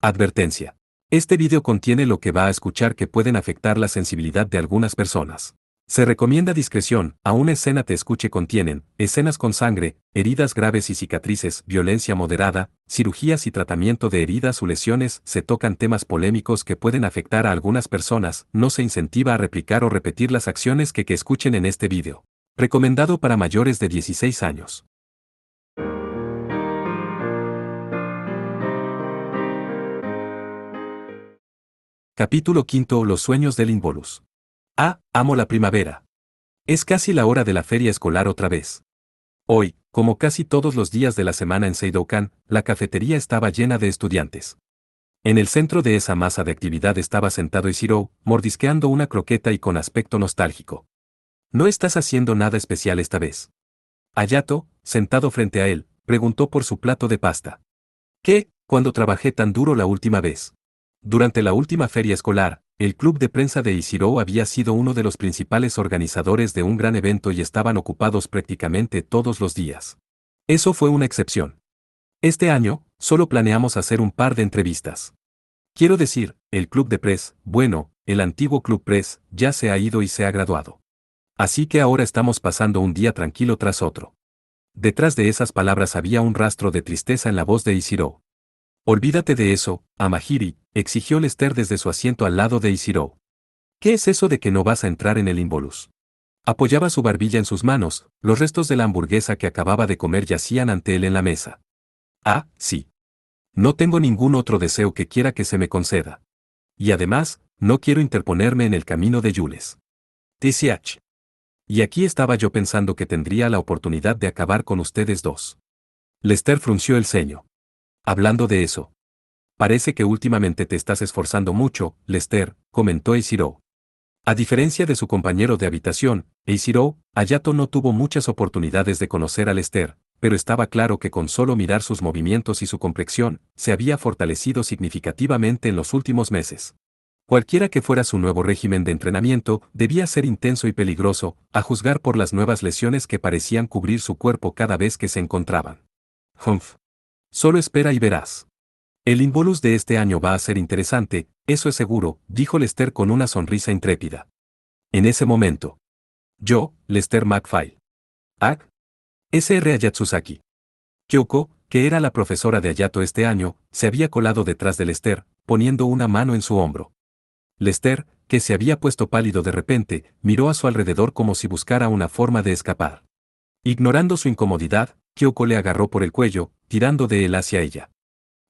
Advertencia. Este video contiene lo que va a escuchar que pueden afectar la sensibilidad de algunas personas. Se recomienda discreción, aún escena te escuche contienen, escenas con sangre, heridas graves y cicatrices, violencia moderada, cirugías y tratamiento de heridas o lesiones, se tocan temas polémicos que pueden afectar a algunas personas, no se incentiva a replicar o repetir las acciones que escuchen en este video. Recomendado para mayores de 16 años. Capítulo 5. Los sueños del Involus. Amo la primavera. Es casi la hora de la feria escolar otra vez. Hoy, como casi todos los días de la semana en Seidokan, la cafetería estaba llena de estudiantes. En el centro de esa masa de actividad estaba sentado Ishiro, mordisqueando una croqueta y con aspecto nostálgico. ¿No estás haciendo nada especial esta vez? Hayato, sentado frente a él, preguntó por su plato de pasta. ¿Qué? ¿Cuándo trabajé tan duro la última vez? Durante la última feria escolar, el club de prensa de Ishiro había sido uno de los principales organizadores de un gran evento y estaban ocupados prácticamente todos los días. Eso fue una excepción. Este año, solo planeamos hacer un par de entrevistas. Quiero decir, el club de press, bueno, el antiguo club press, ya se ha ido y se ha graduado. Así que ahora estamos pasando un día tranquilo tras otro. Detrás de esas palabras había un rastro de tristeza en la voz de Ishiro. Olvídate de eso, Amahiri, exigió Lester desde su asiento al lado de Ishiro. ¿Qué es eso de que no vas a entrar en el Involus? Apoyaba su barbilla en sus manos, los restos de la hamburguesa que acababa de comer yacían ante él en la mesa. Sí. No tengo ningún otro deseo que quiera que se me conceda. Y además, no quiero interponerme en el camino de Jules. TCH. Y aquí estaba yo pensando que tendría la oportunidad de acabar con ustedes dos. Lester frunció el ceño. Hablando de eso. Parece que últimamente te estás esforzando mucho, Lester, comentó Ishiro. A diferencia de su compañero de habitación, Ishiro, Hayato no tuvo muchas oportunidades de conocer a Lester, pero estaba claro que con solo mirar sus movimientos y su complexión, se había fortalecido significativamente en los últimos meses. Cualquiera que fuera su nuevo régimen de entrenamiento, debía ser intenso y peligroso, a juzgar por las nuevas lesiones que parecían cubrir su cuerpo cada vez que se encontraban. Humph. Solo espera y verás. El Involus de este año va a ser interesante, eso es seguro, dijo Lester con una sonrisa intrépida. En ese momento. Yo, Lester McFly. S.R. Ayatsuzaki. Kyoko, que era la profesora de Hayato este año, se había colado detrás de Lester, poniendo una mano en su hombro. Lester, que se había puesto pálido de repente, miró a su alrededor como si buscara una forma de escapar. Ignorando su incomodidad, Kyoko le agarró por el cuello, tirando de él hacia ella.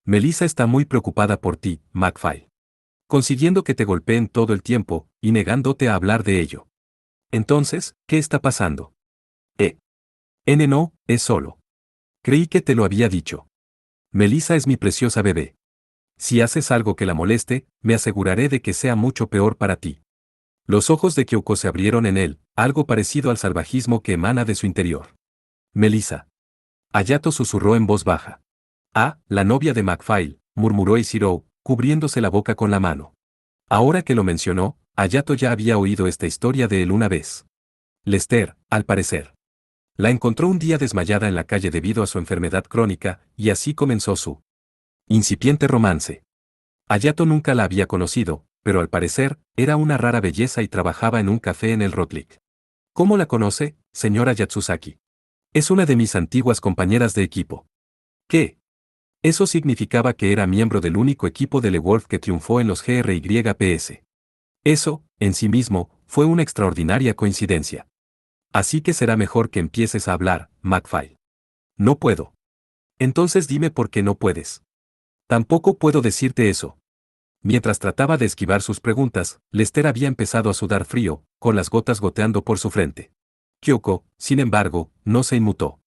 Melissa está muy preocupada por ti, McFly. Consiguiendo que te golpeen todo el tiempo, y negándote a hablar de ello. Entonces, ¿qué está pasando? No, es solo. Creí que te lo había dicho. Melissa es mi preciosa bebé. Si haces algo que la moleste, me aseguraré de que sea mucho peor para ti. Los ojos de Kyoko se abrieron en él, algo parecido al salvajismo que emana de su interior. Melissa. Hayato susurró en voz baja. La novia de McFly, murmuró Ishiro, cubriéndose la boca con la mano. Ahora que lo mencionó, Hayato ya había oído esta historia de él una vez. Lester, al parecer. La encontró un día desmayada en la calle debido a su enfermedad crónica, y así comenzó su incipiente romance. Hayato nunca la había conocido, pero al parecer, era una rara belleza y trabajaba en un café en el Rotlick. ¿Cómo la conoce, señora Yatsuzaki? Es una de mis antiguas compañeras de equipo. ¿Qué? Eso significaba que era miembro del único equipo de LeWolf que triunfó en los GRYPS. Eso, en sí mismo, fue una extraordinaria coincidencia. Así que será mejor que empieces a hablar, McFly. No puedo. Entonces dime por qué no puedes. Tampoco puedo decirte eso. Mientras trataba de esquivar sus preguntas, Lester había empezado a sudar frío, con las gotas goteando por su frente. Kyoko, sin embargo, no se inmutó.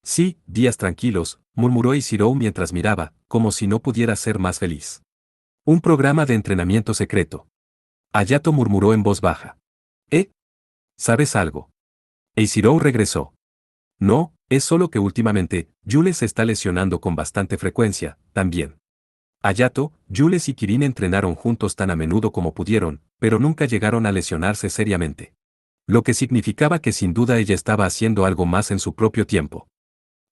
Sí, días tranquilos, murmuró Ishiro mientras miraba, como si no pudiera ser más feliz. Un programa de entrenamiento secreto. Hayato murmuró en voz baja. ¿Sabes algo? Ishiro regresó. No, es solo que últimamente, Jules se está lesionando con bastante frecuencia, también. Hayato, Jules y Kirin entrenaron juntos tan a menudo como pudieron, pero nunca llegaron a lesionarse seriamente. Lo que significaba que sin duda ella estaba haciendo algo más en su propio tiempo.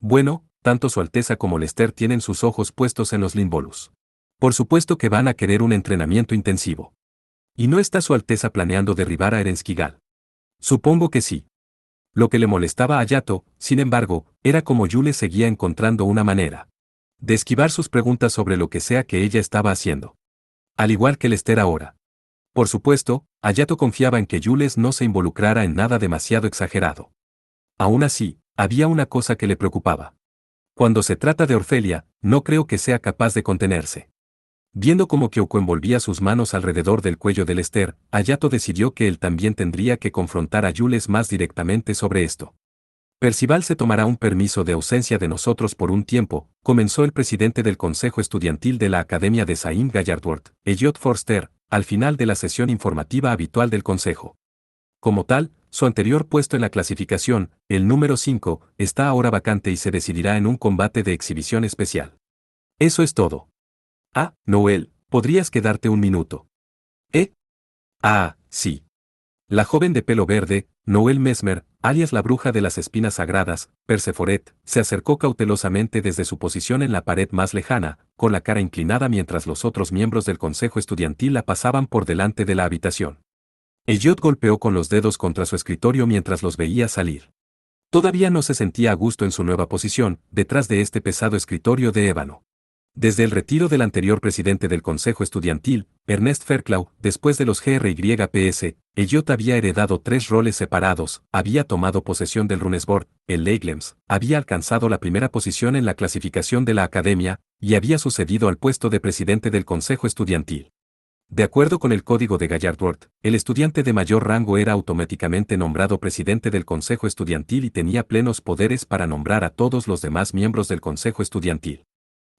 Bueno, tanto Su Alteza como Lester tienen sus ojos puestos en los Involus. Por supuesto que van a querer un entrenamiento intensivo. ¿Y no está Su Alteza planeando derribar a Erenskigal? Supongo que sí. Lo que le molestaba a Yato, sin embargo, era como Yule seguía encontrando una manera de esquivar sus preguntas sobre lo que sea que ella estaba haciendo. Al igual que Lester ahora. Por supuesto, Ayato confiaba en que Jules no se involucrara en nada demasiado exagerado. Aún así, había una cosa que le preocupaba. Cuando se trata de Orfelia, no creo que sea capaz de contenerse. Viendo cómo Kyoko envolvía sus manos alrededor del cuello de Lester, Ayato decidió que él también tendría que confrontar a Jules más directamente sobre esto. Percival se tomará un permiso de ausencia de nosotros por un tiempo, comenzó el presidente del Consejo Estudiantil de la Academia de Saint Gallardworth, Elliot Forster, al final de la sesión informativa habitual del Consejo. Como tal, su anterior puesto en la clasificación, el número 5, está ahora vacante y se decidirá en un combate de exhibición especial. Eso es todo. Ah, Noel, ¿podrías quedarte un minuto? ¿Eh? Ah, sí. La joven de pelo verde, Noel Mesmer, alias la bruja de las espinas sagradas, Perseforet, se acercó cautelosamente desde su posición en la pared más lejana, con la cara inclinada mientras los otros miembros del consejo estudiantil la pasaban por delante de la habitación. Elliot golpeó con los dedos contra su escritorio mientras los veía salir. Todavía no se sentía a gusto en su nueva posición, detrás de este pesado escritorio de ébano. Desde el retiro del anterior presidente del Consejo Estudiantil, Ernest Fairclough, después de los GRYPS, Elliot había heredado 3 roles separados, había tomado posesión del Runesboard, el Leiglems, había alcanzado la primera posición en la clasificación de la Academia, y había sucedido al puesto de presidente del Consejo Estudiantil. De acuerdo con el código de Gallardworth, el estudiante de mayor rango era automáticamente nombrado presidente del Consejo Estudiantil y tenía plenos poderes para nombrar a todos los demás miembros del Consejo Estudiantil.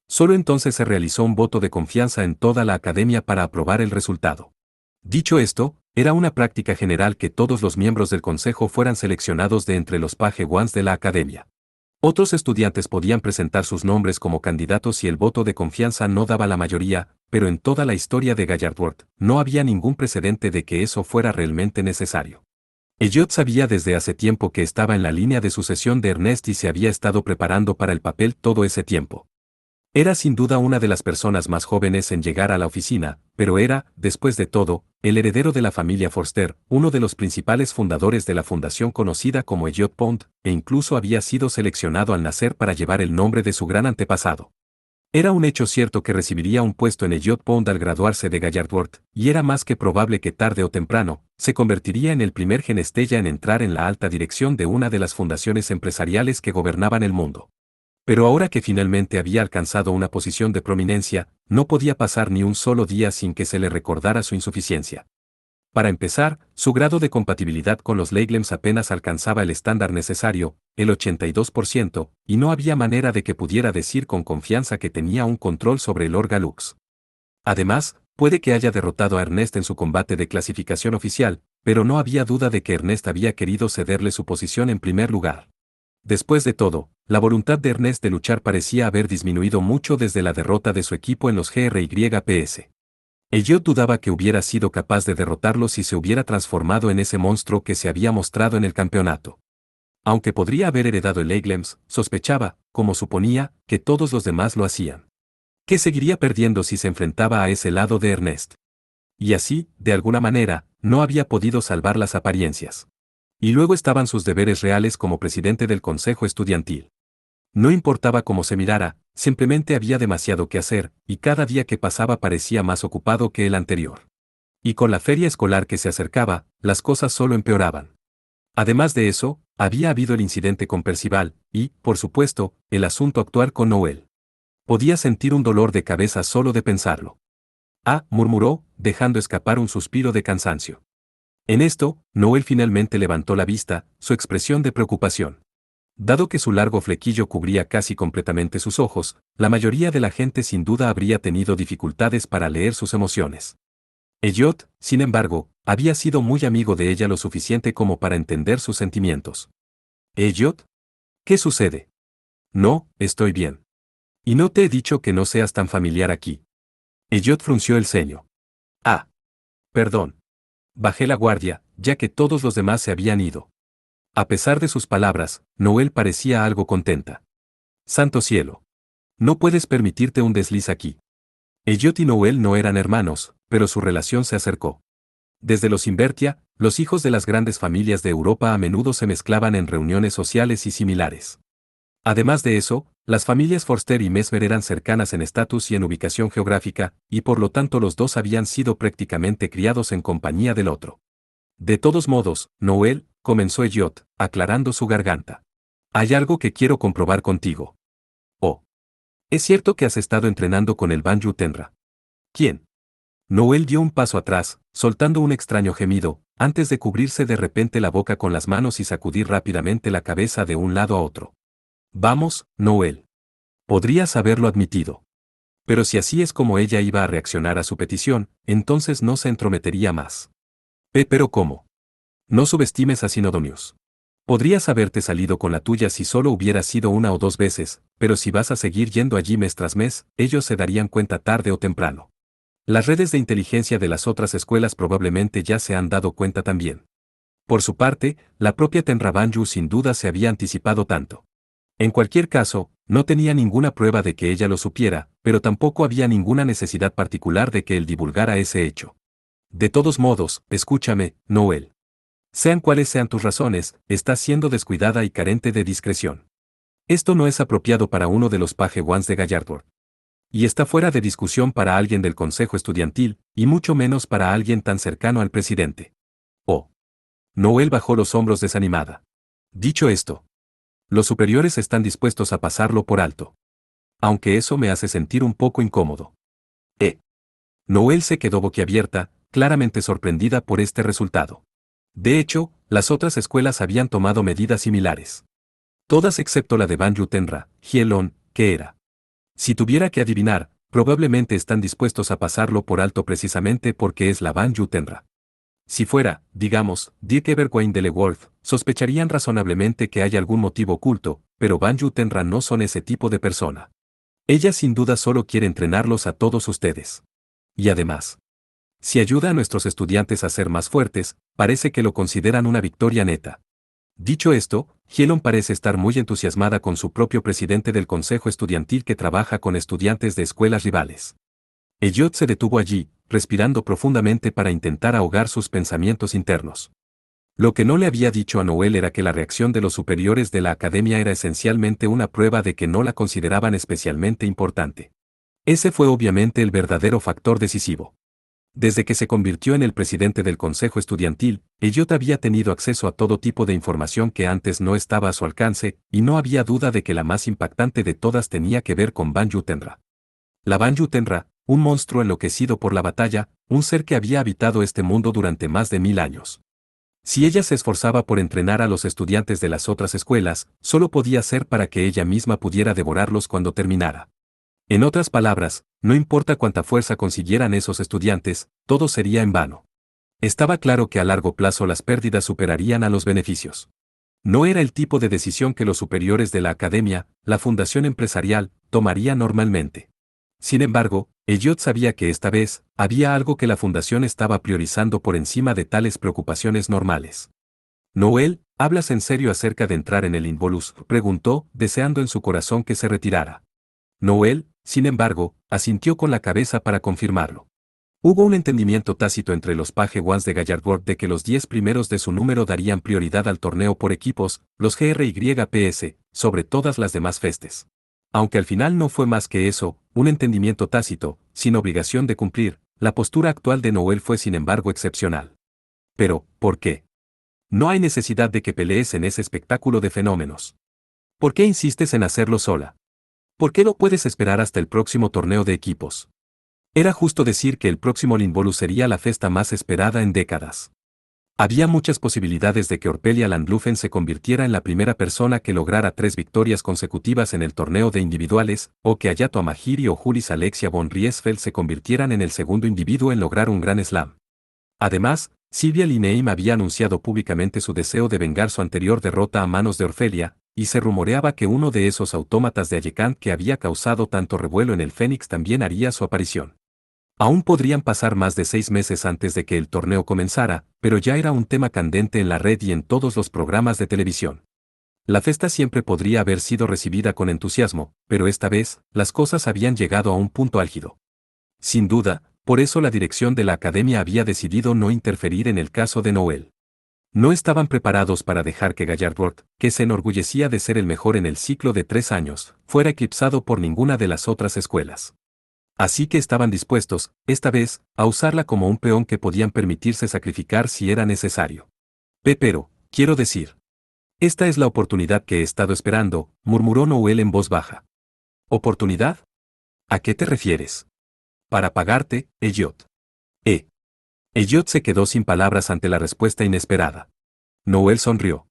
Solo entonces se realizó un voto de confianza en toda la academia para aprobar el resultado. Dicho esto, era una práctica general que todos los miembros del consejo fueran seleccionados de entre los page ones de la academia. Otros estudiantes podían presentar sus nombres como candidatos si el voto de confianza no daba la mayoría, pero en toda la historia de Gallardworth, no había ningún precedente de que eso fuera realmente necesario. Elliot sabía desde hace tiempo que estaba en la línea de sucesión de Ernest y se había estado preparando para el papel todo ese tiempo. Era sin duda una de las personas más jóvenes en llegar a la oficina, pero era, después de todo, el heredero de la familia Forster, uno de los principales fundadores de la fundación conocida como Elliot Pond, e incluso había sido seleccionado al nacer para llevar el nombre de su gran antepasado. Era un hecho cierto que recibiría un puesto en Elliot Pond al graduarse de Gallardworth, y era más que probable que tarde o temprano, se convertiría en el primer genestella en entrar en la alta dirección de una de las fundaciones empresariales que gobernaban el mundo. Pero ahora que finalmente había alcanzado una posición de prominencia, no podía pasar ni un solo día sin que se le recordara su insuficiencia. Para empezar, su grado de compatibilidad con los Leiglems apenas alcanzaba el estándar necesario, el 82%, y no había manera de que pudiera decir con confianza que tenía un control sobre el Orga Lux. Además, puede que haya derrotado a Ernest en su combate de clasificación oficial, pero no había duda de que Ernest había querido cederle su posición en primer lugar. Después de todo, la voluntad de Ernest de luchar parecía haber disminuido mucho desde la derrota de su equipo en los GRYPS. Elliot dudaba que hubiera sido capaz de derrotarlo si se hubiera transformado en ese monstruo que se había mostrado en el campeonato. Aunque podría haber heredado el Leiglems, sospechaba, como suponía, que todos los demás lo hacían. Que seguiría perdiendo si se enfrentaba a ese lado de Ernest. Y así, de alguna manera, no había podido salvar las apariencias. Y luego estaban sus deberes reales como presidente del consejo estudiantil. No importaba cómo se mirara, simplemente había demasiado que hacer, y cada día que pasaba parecía más ocupado que el anterior. Y con la feria escolar que se acercaba, las cosas solo empeoraban. Además de eso, había habido el incidente con Percival, y, por supuesto, el asunto actual con Noel. Podía sentir un dolor de cabeza solo de pensarlo. Ah, murmuró, dejando escapar un suspiro de cansancio. En esto, Noel finalmente levantó la vista, su expresión de preocupación. Dado que su largo flequillo cubría casi completamente sus ojos, la mayoría de la gente sin duda habría tenido dificultades para leer sus emociones. Elliot, sin embargo, había sido muy amigo de ella lo suficiente como para entender sus sentimientos. ¿Elliot? ¿Qué sucede? No, estoy bien. Y no te he dicho que no seas tan familiar aquí. Elliot frunció el ceño. Ah. Perdón. Bajé la guardia, ya que todos los demás se habían ido. A pesar de sus palabras, Noel parecía algo contenta. Santo cielo. No puedes permitirte un desliz aquí. Elliot y Noel no eran hermanos, pero su relación se acercó. Desde los Invertia, los hijos de las grandes familias de Europa a menudo se mezclaban en reuniones sociales y similares. Además de eso, las familias Forster y Mesmer eran cercanas en estatus y en ubicación geográfica, y por lo tanto los dos habían sido prácticamente criados en compañía del otro. De todos modos, Noel, comenzó Elliot, aclarando su garganta. Hay algo que quiero comprobar contigo. Oh. ¿Es cierto que has estado entrenando con el Banju Tenra? ¿Quién? Noel dio un paso atrás, soltando un extraño gemido, antes de cubrirse de repente la boca con las manos y sacudir rápidamente la cabeza de un lado a otro. Vamos, Noel. Podrías haberlo admitido. Pero si así es como ella iba a reaccionar a su petición, entonces no se entrometería más. Pero ¿cómo? No subestimes a Sinodonius. Podrías haberte salido con la tuya si solo hubiera sido una o dos veces, pero si vas a seguir yendo allí mes tras mes, ellos se darían cuenta tarde o temprano. Las redes de inteligencia de las otras escuelas probablemente ya se han dado cuenta también. Por su parte, la propia Tenra Banju sin duda se había anticipado tanto. En cualquier caso, no tenía ninguna prueba de que ella lo supiera, pero tampoco había ninguna necesidad particular de que él divulgara ese hecho. De todos modos, escúchame, Noel. Sean cuales sean tus razones, estás siendo descuidada y carente de discreción. Esto no es apropiado para uno de los pagewans de Gallardworth. Y está fuera de discusión para alguien del consejo estudiantil, y mucho menos para alguien tan cercano al presidente. Oh. Noel bajó los hombros desanimada. Dicho esto, los superiores están dispuestos a pasarlo por alto. Aunque eso me hace sentir un poco incómodo. Noel se quedó boquiabierta, claramente sorprendida por este resultado. De hecho, las otras escuelas habían tomado medidas similares. Todas excepto la de Banju Tenra, Hielon, que era. Si tuviera que adivinar, probablemente están dispuestos a pasarlo por alto precisamente porque es la Banju Tenra. Si fuera, digamos, Dirk Evergwine de Leworth, sospecharían razonablemente que hay algún motivo oculto, pero Banju Tenra no son ese tipo de persona. Ella sin duda solo quiere entrenarlos a todos ustedes. Y además, si ayuda a nuestros estudiantes a ser más fuertes, parece que lo consideran una victoria neta. Dicho esto, Hielon parece estar muy entusiasmada con su propio presidente del consejo estudiantil que trabaja con estudiantes de escuelas rivales. Elliot se detuvo allí, respirando profundamente para intentar ahogar sus pensamientos internos. Lo que no le había dicho a Noel era que la reacción de los superiores de la academia era esencialmente una prueba de que no la consideraban especialmente importante. Ese fue obviamente el verdadero factor decisivo. Desde que se convirtió en el presidente del consejo estudiantil, Elliot había tenido acceso a todo tipo de información que antes no estaba a su alcance, y no había duda de que la más impactante de todas tenía que ver con Banju Tenra. La Banju Tenra, un monstruo enloquecido por la batalla, un ser que había habitado este mundo durante más de 1000 años. Si ella se esforzaba por entrenar a los estudiantes de las otras escuelas, solo podía ser para que ella misma pudiera devorarlos cuando terminara. En otras palabras, no importa cuánta fuerza consiguieran esos estudiantes, todo sería en vano. Estaba claro que a largo plazo las pérdidas superarían a los beneficios. No era el tipo de decisión que los superiores de la academia, la fundación empresarial, tomarían normalmente. Sin embargo, Elliot sabía que esta vez, había algo que la fundación estaba priorizando por encima de tales preocupaciones normales. Noel, ¿hablas en serio acerca de entrar en el Involus?, preguntó, deseando en su corazón que se retirara. Noel, sin embargo, asintió con la cabeza para confirmarlo. Hubo un entendimiento tácito entre los pagewans de Gallardworth de que los 10 primeros de su número darían prioridad al torneo por equipos, los GRYPS, sobre todas las demás festes. Aunque al final no fue más que eso, un entendimiento tácito, sin obligación de cumplir, la postura actual de Noel fue sin embargo excepcional. Pero, ¿por qué? No hay necesidad de que pelees en ese espectáculo de fenómenos. ¿Por qué insistes en hacerlo sola? ¿Por qué no puedes esperar hasta el próximo torneo de equipos? Era justo decir que el próximo Linvolus sería la fiesta más esperada en décadas. Había muchas posibilidades de que Orpelia Landlufen se convirtiera en la primera persona que lograra 3 victorias consecutivas en el torneo de individuales, o que Ayato Amahiri o Juris Alexia von Riesfeld se convirtieran en el segundo individuo en lograr un Gran Slam. Además, Silvia Lineim había anunciado públicamente su deseo de vengar su anterior derrota a manos de Orfelia, y se rumoreaba que uno de esos autómatas de Ayekant que había causado tanto revuelo en el Fénix también haría su aparición. Aún podrían pasar más de 6 meses antes de que el torneo comenzara, pero ya era un tema candente en la red y en todos los programas de televisión. La fiesta siempre podría haber sido recibida con entusiasmo, pero esta vez, las cosas habían llegado a un punto álgido. Sin duda, por eso la dirección de la academia había decidido no interferir en el caso de Noel. No estaban preparados para dejar que Gallardworth, que se enorgullecía de ser el mejor en el ciclo de 3 años, fuera eclipsado por ninguna de las otras escuelas. Así que estaban dispuestos, esta vez, a usarla como un peón que podían permitirse sacrificar si era necesario. Pero, quiero decir. Esta es la oportunidad que he estado esperando, murmuró Noel en voz baja. ¿Oportunidad? ¿A qué te refieres? Para pagarte, Elliot. Elliot se quedó sin palabras ante la respuesta inesperada. Noel sonrió.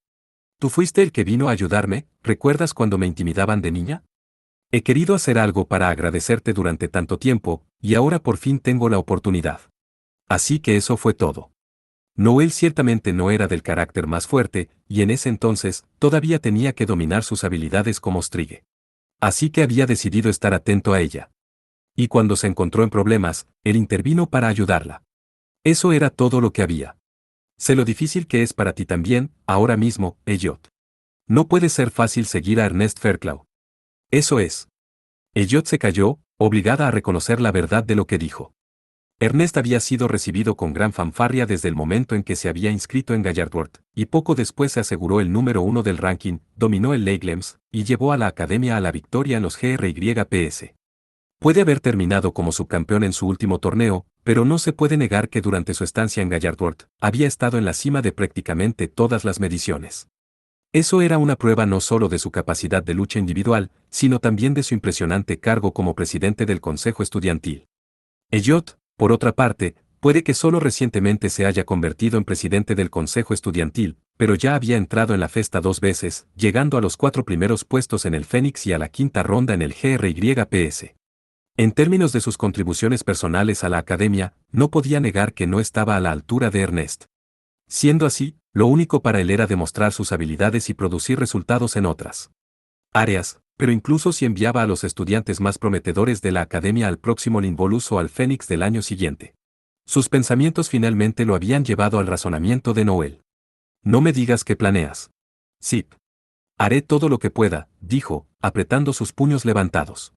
¿Tú fuiste el que vino a ayudarme? ¿Recuerdas cuando me intimidaban de niña? He querido hacer algo para agradecerte durante tanto tiempo, y ahora por fin tengo la oportunidad. Así que eso fue todo. Noel ciertamente no era del carácter más fuerte, y en ese entonces, todavía tenía que dominar sus habilidades como Strigue. Así que había decidido estar atento a ella. Y cuando se encontró en problemas, él intervino para ayudarla. Eso era todo lo que había. Sé lo difícil que es para ti también, ahora mismo, Elliot. No puede ser fácil seguir a Ernest Fairclough. Eso es. Elliot se calló, obligada a reconocer la verdad de lo que dijo. Ernest había sido recibido con gran fanfarria desde el momento en que se había inscrito en Gallardworth, y poco después se aseguró el número 1 del ranking, dominó el Leyland, y llevó a la academia a la victoria en los GRYPS. Puede haber terminado como subcampeón en su último torneo, pero no se puede negar que durante su estancia en Gallardworth, había estado en la cima de prácticamente todas las mediciones. Eso era una prueba no solo de su capacidad de lucha individual, sino también de su impresionante cargo como presidente del Consejo Estudiantil. Elliot, por otra parte, puede que solo recientemente se haya convertido en presidente del Consejo Estudiantil, pero ya había entrado en la festa 2 veces, llegando a los 4 primeros puestos en el Fénix y a la 5ª ronda en el GRYPS. En términos de sus contribuciones personales a la academia, no podía negar que no estaba a la altura de Ernest. Siendo así, lo único para él era demostrar sus habilidades y producir resultados en otras áreas, pero incluso si enviaba a los estudiantes más prometedores de la academia al próximo Linvolus o al Fénix del año siguiente. Sus pensamientos finalmente lo habían llevado al razonamiento de Noel. No me digas qué planeas. Sí. Haré todo lo que pueda, dijo, apretando sus puños levantados.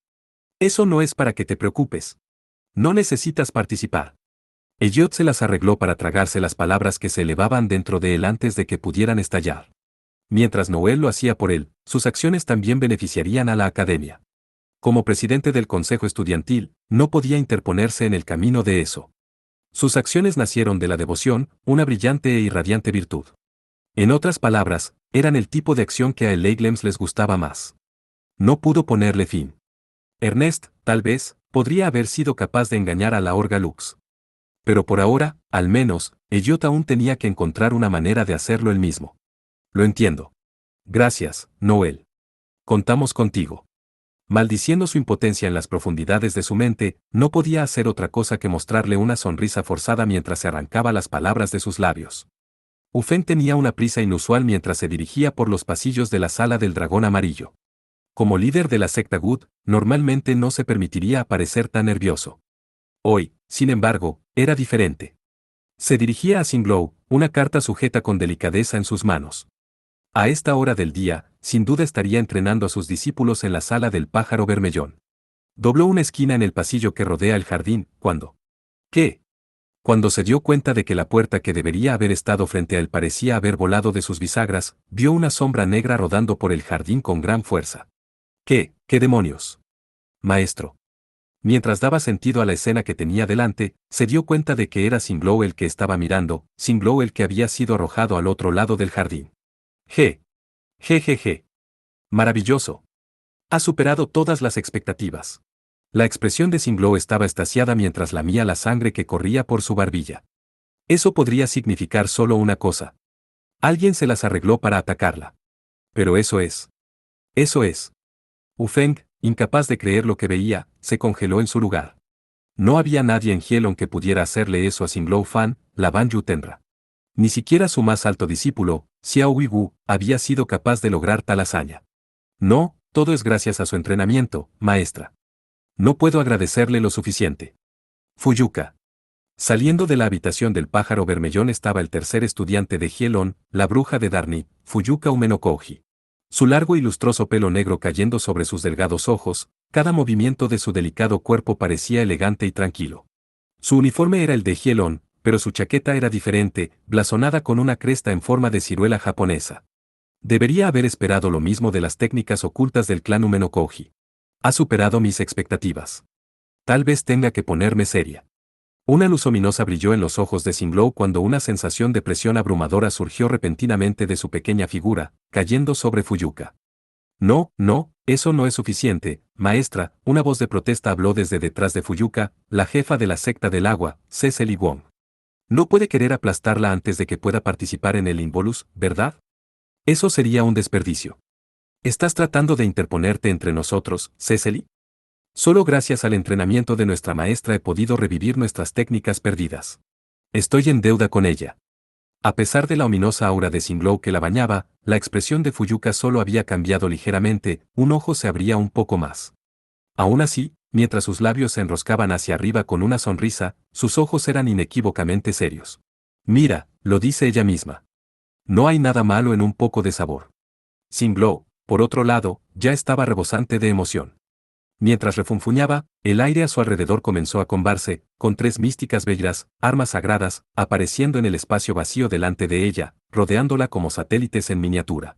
Eso no es para que te preocupes. No necesitas participar. Elliot se las arregló para tragarse las palabras que se elevaban dentro de él antes de que pudieran estallar. Mientras Noel lo hacía por él, sus acciones también beneficiarían a la academia. Como presidente del Consejo Estudiantil, no podía interponerse en el camino de eso. Sus acciones nacieron de la devoción, una brillante e irradiante virtud. En otras palabras, eran el tipo de acción que a el Leyland les gustaba más. No pudo ponerle fin. Ernest, tal vez, podría haber sido capaz de engañar a la Orga Lux. Pero por ahora, al menos, Elliot aún tenía que encontrar una manera de hacerlo él mismo. Lo entiendo. Gracias, Noel. Contamos contigo. Maldiciendo su impotencia en las profundidades de su mente, no podía hacer otra cosa que mostrarle una sonrisa forzada mientras se arrancaba las palabras de sus labios. Ufen tenía una prisa inusual mientras se dirigía por los pasillos de la sala del dragón amarillo. Como líder de la secta Good, normalmente no se permitiría aparecer tan nervioso. Hoy, sin embargo, era diferente. Se dirigía a Singlow, una carta sujeta con delicadeza en sus manos. A esta hora del día, sin duda estaría entrenando a sus discípulos en la sala del pájaro bermellón. Dobló una esquina en el pasillo que rodea el jardín, cuando... ¿Qué? Cuando se dio cuenta de que la puerta que debería haber estado frente a él parecía haber volado de sus bisagras, vio una sombra negra rodando por el jardín con gran fuerza. ¿Qué demonios? Maestro. Mientras daba sentido a la escena que tenía delante, se dio cuenta de que era Singlow el que estaba mirando, Singlow el que había sido arrojado al otro lado del jardín. Jejeje. Maravilloso. Ha superado todas las expectativas. La expresión de Singlow estaba extasiada mientras lamía la sangre que corría por su barbilla. Eso podría significar solo una cosa. Alguien se las arregló para atacarla. Pero eso es. Ufeng, incapaz de creer lo que veía, se congeló en su lugar. No había nadie en Hielon que pudiera hacerle eso a Singlow Fan, la Banyu Tenra. Ni siquiera su más alto discípulo, Xiao Weiwu, había sido capaz de lograr tal hazaña. No, todo es gracias a su entrenamiento, maestra. No puedo agradecerle lo suficiente. Fuyuka. Saliendo de la habitación del pájaro bermellón estaba el tercer estudiante de Hielon, la bruja de Darni, Fuyuka Umenokouji. Su largo y lustroso pelo negro cayendo sobre sus delgados ojos, Cada movimiento de su delicado cuerpo parecía elegante y tranquilo. Su uniforme era el de Hielon, pero su chaqueta era diferente, blasonada con una cresta en forma de ciruela japonesa. Debería haber esperado lo mismo de las técnicas ocultas del clan Umenokoji. Ha superado mis expectativas. Tal vez tenga que ponerme seria. Una luz ominosa brilló en los ojos de Singlou cuando una sensación de presión abrumadora surgió repentinamente de su pequeña figura, cayendo sobre Fuyuka. No, no, eso no es suficiente, maestra, una voz de protesta habló desde detrás de Fuyuka, la jefa de la secta del agua, Cecily Wong. No puede querer aplastarla antes de que pueda participar en el Involus, ¿verdad? Eso sería un desperdicio. ¿Estás tratando de interponerte entre nosotros, Cecily? Solo gracias al entrenamiento de nuestra maestra he podido revivir nuestras técnicas perdidas. Estoy en deuda con ella. A pesar de la ominosa aura de Singlou que la bañaba, la expresión de Fuyuka solo había cambiado ligeramente, un ojo se abría un poco más. Aún así, mientras sus labios se enroscaban hacia arriba con una sonrisa, sus ojos eran inequívocamente serios. Mira, lo dice ella misma. No hay nada malo en un poco de sabor. Singlou, por otro lado, ya estaba rebosante de emoción. Mientras refunfuñaba, el aire a su alrededor comenzó a combarse, con tres místicas bellas, armas sagradas, apareciendo en el espacio vacío delante de ella, rodeándola como satélites en miniatura.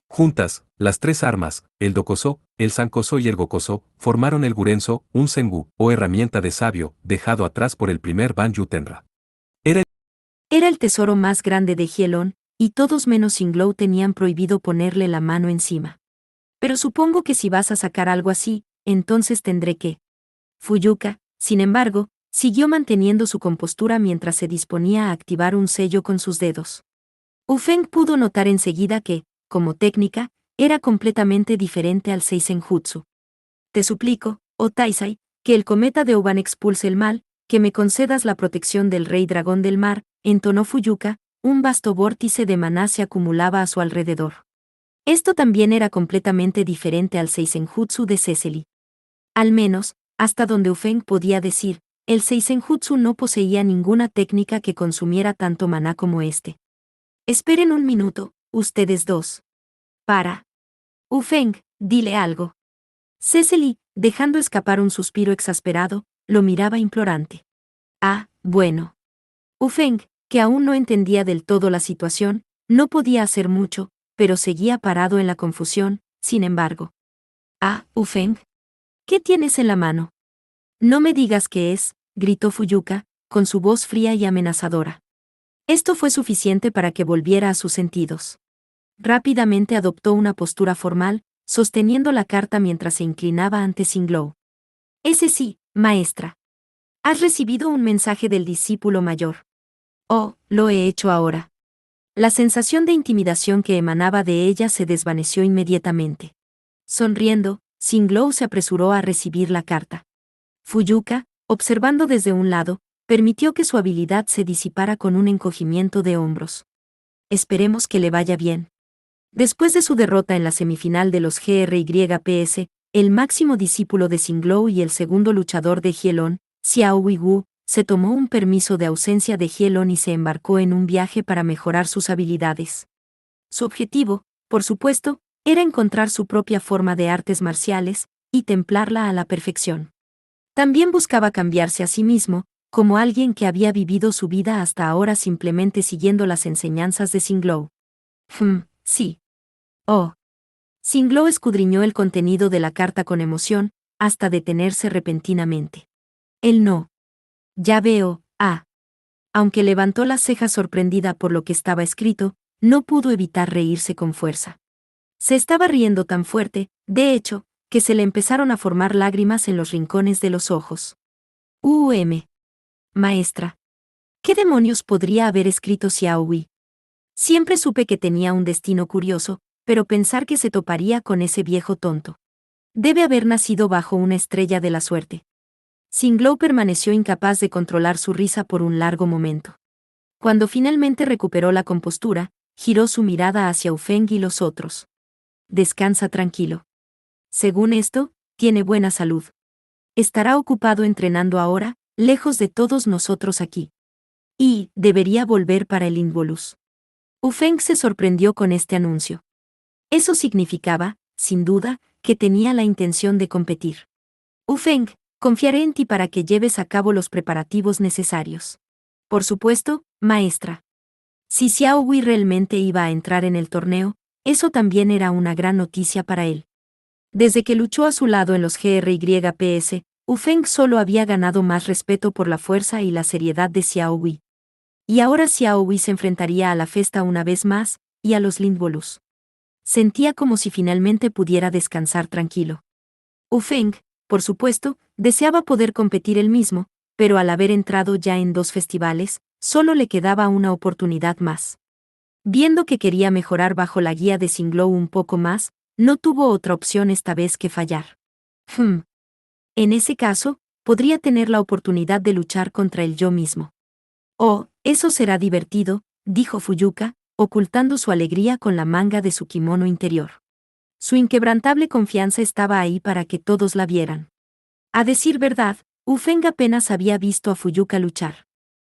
Juntas, las tres armas, el Dokoso, el Sankoso y el Gokoso, formaron el Gurenso, un Sengu, o herramienta de sabio, dejado atrás por el primer Banju Tenra. Era el tesoro más grande de Hielon, y todos menos Singlou tenían prohibido ponerle la mano encima. Pero supongo que si vas a sacar algo así, entonces tendré que. Fuyuka, sin embargo, siguió manteniendo su compostura mientras se disponía a activar un sello con sus dedos. Ufeng pudo notar enseguida que, como técnica, era completamente diferente al Seisenjutsu. Te suplico, oh Taisai, que el cometa de Oban expulse el mal, que me concedas la protección del rey dragón del mar, entonó Fuyuka, un vasto vórtice de maná se acumulaba a su alrededor. Esto también era completamente diferente al Seisenjutsu de Cecily. Al menos, hasta donde Ufeng podía decir, el Seisenjutsu no poseía ninguna técnica que consumiera tanto maná como este. Esperen un minuto, ustedes dos. Para. Ufeng, dile algo. Cecily, dejando escapar un suspiro exasperado, lo miraba implorante. Ah, bueno. Ufeng, que aún no entendía del todo la situación, no podía hacer mucho, pero seguía parado en la confusión, sin embargo. Ah, Ufeng. ¿Qué tienes en la mano? No me digas qué es, gritó Fuyuka, con su voz fría y amenazadora. Esto fue suficiente para que volviera a sus sentidos. Rápidamente adoptó una postura formal, sosteniendo la carta mientras se inclinaba ante Singlou. Ese sí, maestra. Has recibido un mensaje del discípulo mayor. Oh, lo he hecho ahora. La sensación de intimidación que emanaba de ella se desvaneció inmediatamente. Sonriendo, Singlou se apresuró a recibir la carta. Fuyuka, observando desde un lado, permitió que su habilidad se disipara con un encogimiento de hombros. Esperemos que le vaya bien. Después de su derrota en la semifinal de los GRYPS, el máximo discípulo de Singlou y el segundo luchador de Hielon, Xiao Weiwu, se tomó un permiso de ausencia de Hielon y se embarcó en un viaje para mejorar sus habilidades. Su objetivo, por supuesto, era encontrar su propia forma de artes marciales y templarla a la perfección. También buscaba cambiarse a sí mismo, como alguien que había vivido su vida hasta ahora simplemente siguiendo las enseñanzas de Singlou. Sí. Oh. Singlou escudriñó el contenido de la carta con emoción, hasta detenerse repentinamente. Él no. Ya veo, Aunque levantó las cejas sorprendida por lo que estaba escrito, no pudo evitar reírse con fuerza. Se estaba riendo tan fuerte, de hecho, que se le empezaron a formar lágrimas en los rincones de los ojos. Maestra. ¿Qué demonios podría haber escrito Xiao Wei? Siempre supe que tenía un destino curioso, pero pensar que se toparía con ese viejo tonto. Debe haber nacido bajo una estrella de la suerte. Singlou permaneció incapaz de controlar su risa por un largo momento. Cuando finalmente recuperó la compostura, giró su mirada hacia Ufeng y los otros. Descansa tranquilo. Según esto, tiene buena salud. Estará ocupado entrenando ahora, lejos de todos nosotros aquí. Y debería volver para el Involus. Ufeng se sorprendió con este anuncio. Eso significaba, sin duda, que tenía la intención de competir. Ufeng, confiaré en ti para que lleves a cabo los preparativos necesarios. Por supuesto, maestra. Si Xiao Wei realmente iba a entrar en el torneo, eso también era una gran noticia para él. Desde que luchó a su lado en los GRYPS, Ufeng solo había ganado más respeto por la fuerza y la seriedad de Xiao Wei. Y ahora Xiao Wei se enfrentaría a la Festa una vez más, y a los Lindbolus. Sentía como si finalmente pudiera descansar tranquilo. Ufeng, por supuesto, deseaba poder competir él mismo, pero al haber entrado ya en 2 festivales, solo le quedaba una oportunidad más. Viendo que quería mejorar bajo la guía de Xinglau un poco más, no tuvo otra opción esta vez que fallar. En ese caso, podría tener la oportunidad de luchar contra el yo mismo. Oh, eso será divertido, dijo Fuyuka, ocultando su alegría con la manga de su kimono interior. Su inquebrantable confianza estaba ahí para que todos la vieran. A decir verdad, Ufeng apenas había visto a Fuyuka luchar.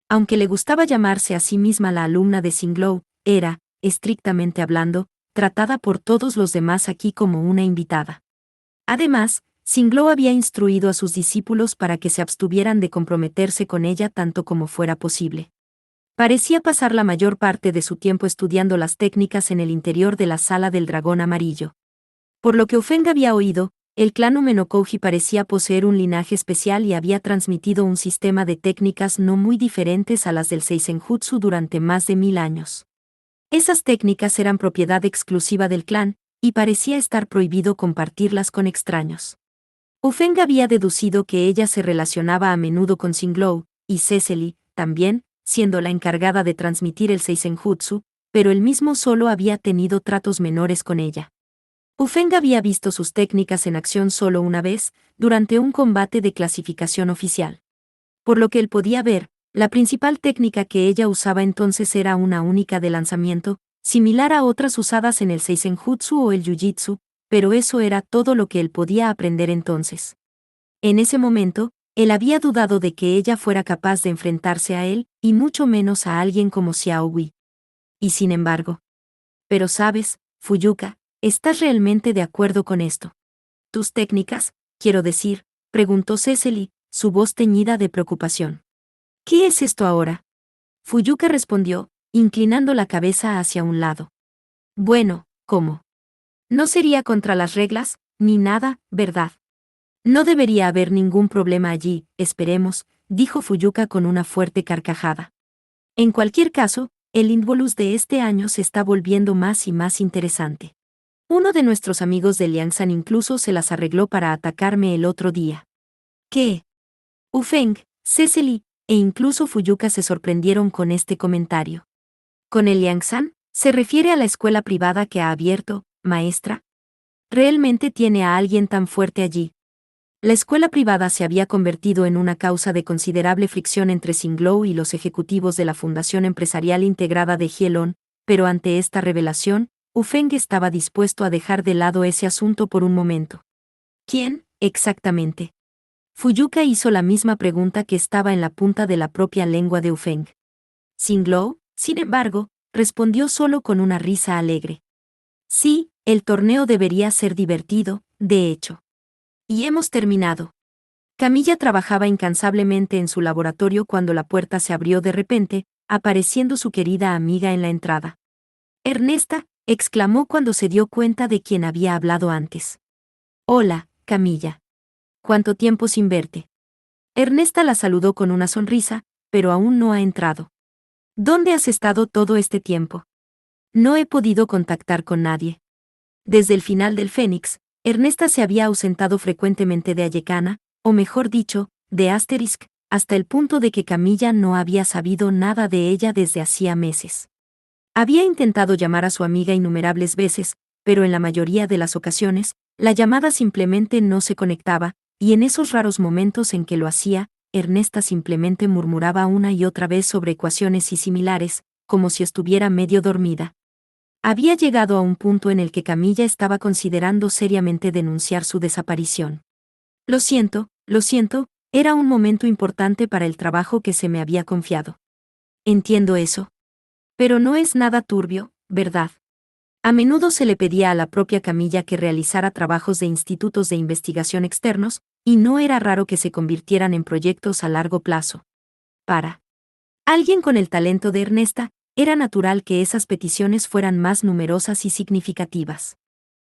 Aunque le gustaba llamarse a sí misma la alumna de Xinglau, era, estrictamente hablando, tratada por todos los demás aquí como una invitada. Además, Xinglau había instruido a sus discípulos para que se abstuvieran de comprometerse con ella tanto como fuera posible. Parecía pasar la mayor parte de su tiempo estudiando las técnicas en el interior de la sala del dragón amarillo. Por lo que Ufeng había oído, el clan Umenokouji parecía poseer un linaje especial y había transmitido un sistema de técnicas no muy diferentes a las del Seisenjutsu durante más de 1000 años. Esas técnicas eran propiedad exclusiva del clan, y parecía estar prohibido compartirlas con extraños. Ufeng había deducido que ella se relacionaba a menudo con Xinglau, y Cecily, también, siendo la encargada de transmitir el Seisenjutsu, pero él mismo solo había tenido tratos menores con ella. Ufeng había visto sus técnicas en acción solo una vez, durante un combate de clasificación oficial. Por lo que él podía ver, la principal técnica que ella usaba entonces era una única de lanzamiento, similar a otras usadas en el Seisenjutsu o el Jiu-Jitsu, pero eso era todo lo que él podía aprender entonces. En ese momento, él había dudado de que ella fuera capaz de enfrentarse a él, y mucho menos a alguien como Xiao Wei. Y sin embargo. Pero sabes, Fuyuka, ¿estás realmente de acuerdo con esto? ¿Tus técnicas, quiero decir? Preguntó Cecily, su voz teñida de preocupación. ¿Qué es esto ahora? Fuyuka respondió, inclinando la cabeza hacia un lado. Bueno, ¿cómo? No sería contra las reglas, ni nada, ¿verdad? No debería haber ningún problema allí, esperemos, dijo Fuyuka con una fuerte carcajada. En cualquier caso, el Lindbolus de este año se está volviendo más y más interesante. Uno de nuestros amigos de Liangshan incluso se las arregló para atacarme el otro día. ¿Qué? Ufeng, Cecily, e incluso Fuyuka se sorprendieron con este comentario. ¿Con el Liangshan? ¿Se refiere a la escuela privada que ha abierto, maestra? ¿Realmente tiene a alguien tan fuerte allí? La escuela privada se había convertido en una causa de considerable fricción entre Xinglau y los ejecutivos de la Fundación Empresarial Integrada de Jielon, pero ante esta revelación, Ufeng estaba dispuesto a dejar de lado ese asunto por un momento. ¿Quién, exactamente? Fuyuka hizo la misma pregunta que estaba en la punta de la propia lengua de Ufeng. Xinglau, sin embargo, respondió solo con una risa alegre. Sí, el torneo debería ser divertido, de hecho. Y hemos terminado. Camilla trabajaba incansablemente en su laboratorio cuando la puerta se abrió de repente, apareciendo su querida amiga en la entrada. Ernesta, exclamó cuando se dio cuenta de quién había hablado antes. Hola, Camilla. ¿Cuánto tiempo sin verte? Ernesta la saludó con una sonrisa, pero aún no ha entrado. ¿Dónde has estado todo este tiempo? No he podido contactar con nadie. Desde el final del Fénix, Ernesta se había ausentado frecuentemente de Ayekana, o mejor dicho, de Asterisk, hasta el punto de que Camilla no había sabido nada de ella desde hacía meses. Había intentado llamar a su amiga innumerables veces, pero en la mayoría de las ocasiones, la llamada simplemente no se conectaba, y en esos raros momentos en que lo hacía, Ernesta simplemente murmuraba una y otra vez sobre ecuaciones y similares, como si estuviera medio dormida. Había llegado a un punto en el que Camilla estaba considerando seriamente denunciar su desaparición. Lo siento, era un momento importante para el trabajo que se me había confiado. Entiendo eso. Pero no es nada turbio, ¿verdad? A menudo se le pedía a la propia Camilla que realizara trabajos de institutos de investigación externos, y no era raro que se convirtieran en proyectos a largo plazo. Para alguien con el talento de Ernesta, era natural que esas peticiones fueran más numerosas y significativas.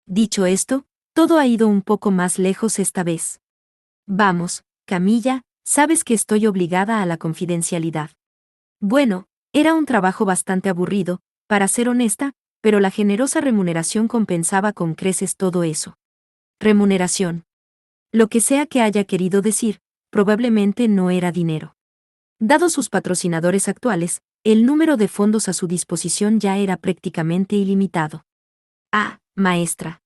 Dicho esto, todo ha ido un poco más lejos esta vez. Vamos, Camilla, sabes que estoy obligada a la confidencialidad. Bueno, era un trabajo bastante aburrido, para ser honesta, pero la generosa remuneración compensaba con creces todo eso. Remuneración. Lo que sea que haya querido decir, probablemente no era dinero. Dado sus patrocinadores actuales, el número de fondos a su disposición ya era prácticamente ilimitado. Ah, maestra.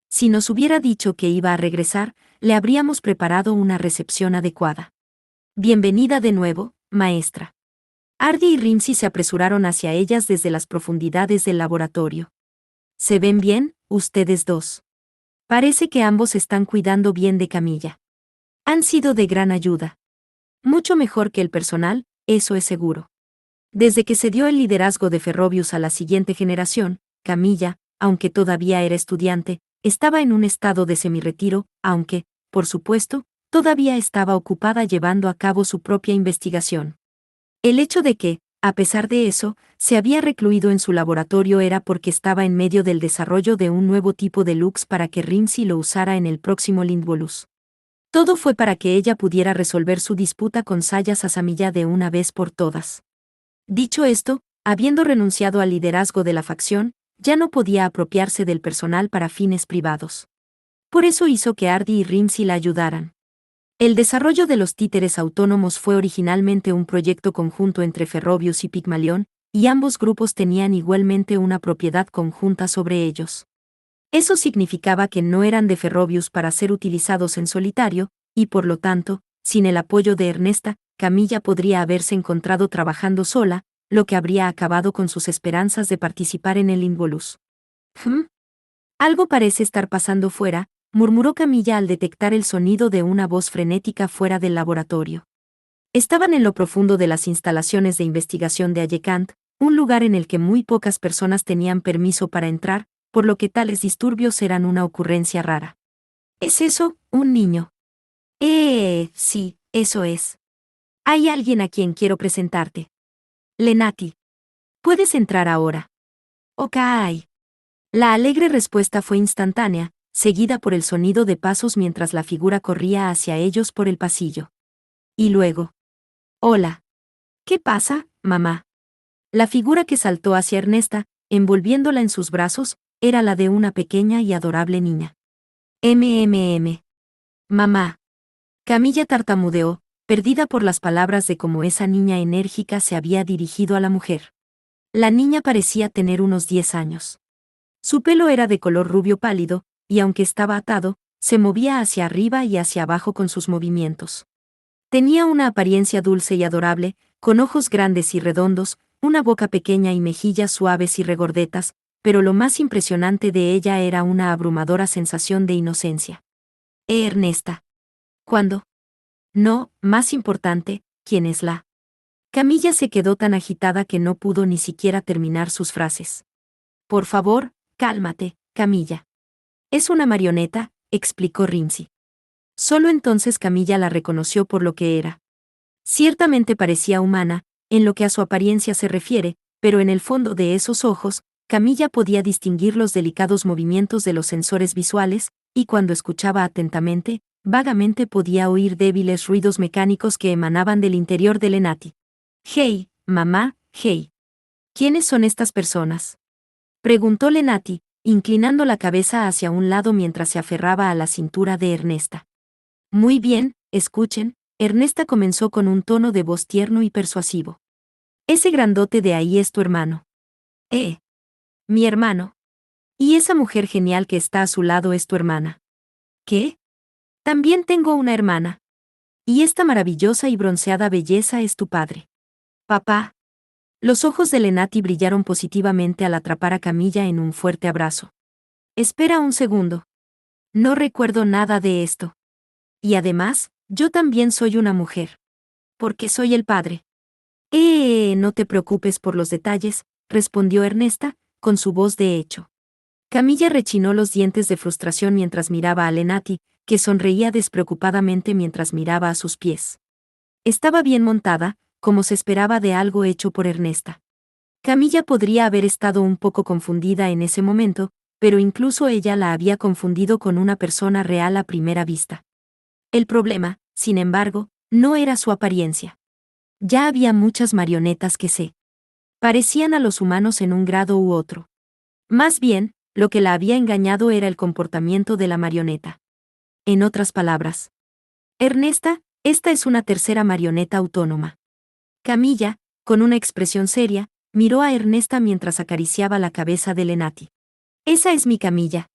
Si nos hubiera dicho que iba a regresar, le habríamos preparado una recepción adecuada. Bienvenida de nuevo, maestra. Ardy y Rimsey se apresuraron hacia ellas desde las profundidades del laboratorio. ¿Se ven bien, ustedes dos? Parece que ambos están cuidando bien de Camilla. Han sido de gran ayuda. Mucho mejor que el personal, eso es seguro. Desde que se dio el liderazgo de Ferrovius a la siguiente generación, Camilla, aunque todavía era estudiante, estaba en un estado de semirretiro, aunque, por supuesto, todavía estaba ocupada llevando a cabo su propia investigación. El hecho de que, a pesar de eso, se había recluido en su laboratorio era porque estaba en medio del desarrollo de un nuevo tipo de Lux para que Rimsey lo usara en el próximo Lindbolus. Todo fue para que ella pudiera resolver su disputa con Sayas Asamilla de una vez por todas. Dicho esto, habiendo renunciado al liderazgo de la facción, ya no podía apropiarse del personal para fines privados. Por eso hizo que Ardy y Rimsey la ayudaran. El desarrollo de los títeres autónomos fue originalmente un proyecto conjunto entre Ferrovius y Pygmalion, y ambos grupos tenían igualmente una propiedad conjunta sobre ellos. Eso significaba que no eran de Ferrovius para ser utilizados en solitario, y por lo tanto, sin el apoyo de Ernesta, Camilla podría haberse encontrado trabajando sola, lo que habría acabado con sus esperanzas de participar en el Lindbolus. Algo parece estar pasando fuera, murmuró Camilla al detectar el sonido de una voz frenética fuera del laboratorio. Estaban en lo profundo de las instalaciones de investigación de Ayekant, un lugar en el que muy pocas personas tenían permiso para entrar, por lo que tales disturbios eran una ocurrencia rara. ¿Es eso, un niño? Sí, eso es. Hay alguien a quien quiero presentarte. Lenati. Puedes entrar ahora. Ok. La alegre respuesta fue instantánea, seguida por el sonido de pasos mientras la figura corría hacia ellos por el pasillo. Y luego. Hola. ¿Qué pasa, mamá? La figura que saltó hacia Ernesta, envolviéndola en sus brazos, era la de una pequeña y adorable niña. Mamá. Camilla tartamudeó, perdida por las palabras de cómo esa niña enérgica se había dirigido a la mujer. La niña parecía tener unos 10 años. Su pelo era de color rubio pálido, y aunque estaba atado, se movía hacia arriba y hacia abajo con sus movimientos. Tenía una apariencia dulce y adorable, con ojos grandes y redondos, una boca pequeña y mejillas suaves y regordetas, pero lo más impresionante de ella era una abrumadora sensación de inocencia. Ernesta. ¿Cuándo? No, más importante, ¿quién es la? Camilla se quedó tan agitada que no pudo ni siquiera terminar sus frases. Por favor, cálmate, Camilla. Es una marioneta, explicó Rimsey. Solo entonces Camilla la reconoció por lo que era. Ciertamente parecía humana, en lo que a su apariencia se refiere, pero en el fondo de esos ojos, Camilla podía distinguir los delicados movimientos de los sensores visuales, y cuando escuchaba atentamente, vagamente podía oír débiles ruidos mecánicos que emanaban del interior de Lenati. Hey, mamá, hey. ¿Quiénes son estas personas? Preguntó Lenati, inclinando la cabeza hacia un lado mientras se aferraba a la cintura de Ernesta. Muy bien, escuchen, Ernesta comenzó con un tono de voz tierno y persuasivo. Ese grandote de ahí es tu hermano. Mi hermano. Y esa mujer genial que está a su lado es tu hermana. ¿Qué? También tengo una hermana. Y esta maravillosa y bronceada belleza es tu padre. Papá. Los ojos de Lenati brillaron positivamente al atrapar a Camilla en un fuerte abrazo. Espera un segundo. No recuerdo nada de esto. Y además, yo también soy una mujer. Porque soy el padre. No te preocupes por los detalles, respondió Ernesta, con su voz de hecho. Camilla rechinó los dientes de frustración mientras miraba a Lenati, que sonreía despreocupadamente mientras miraba a sus pies. Estaba bien montada, como se esperaba de algo hecho por Ernesta. Camilla podría haber estado un poco confundida en ese momento, pero incluso ella la había confundido con una persona real a primera vista. El problema, sin embargo, no era su apariencia. Ya había muchas marionetas que se parecían a los humanos en un grado u otro. Más bien, lo que la había engañado era el comportamiento de la marioneta. En otras palabras, Ernesta, esta es una tercera marioneta autónoma. Camilla, con una expresión seria, miró a Ernesta mientras acariciaba la cabeza de Lenati. Esa es mi Camilla.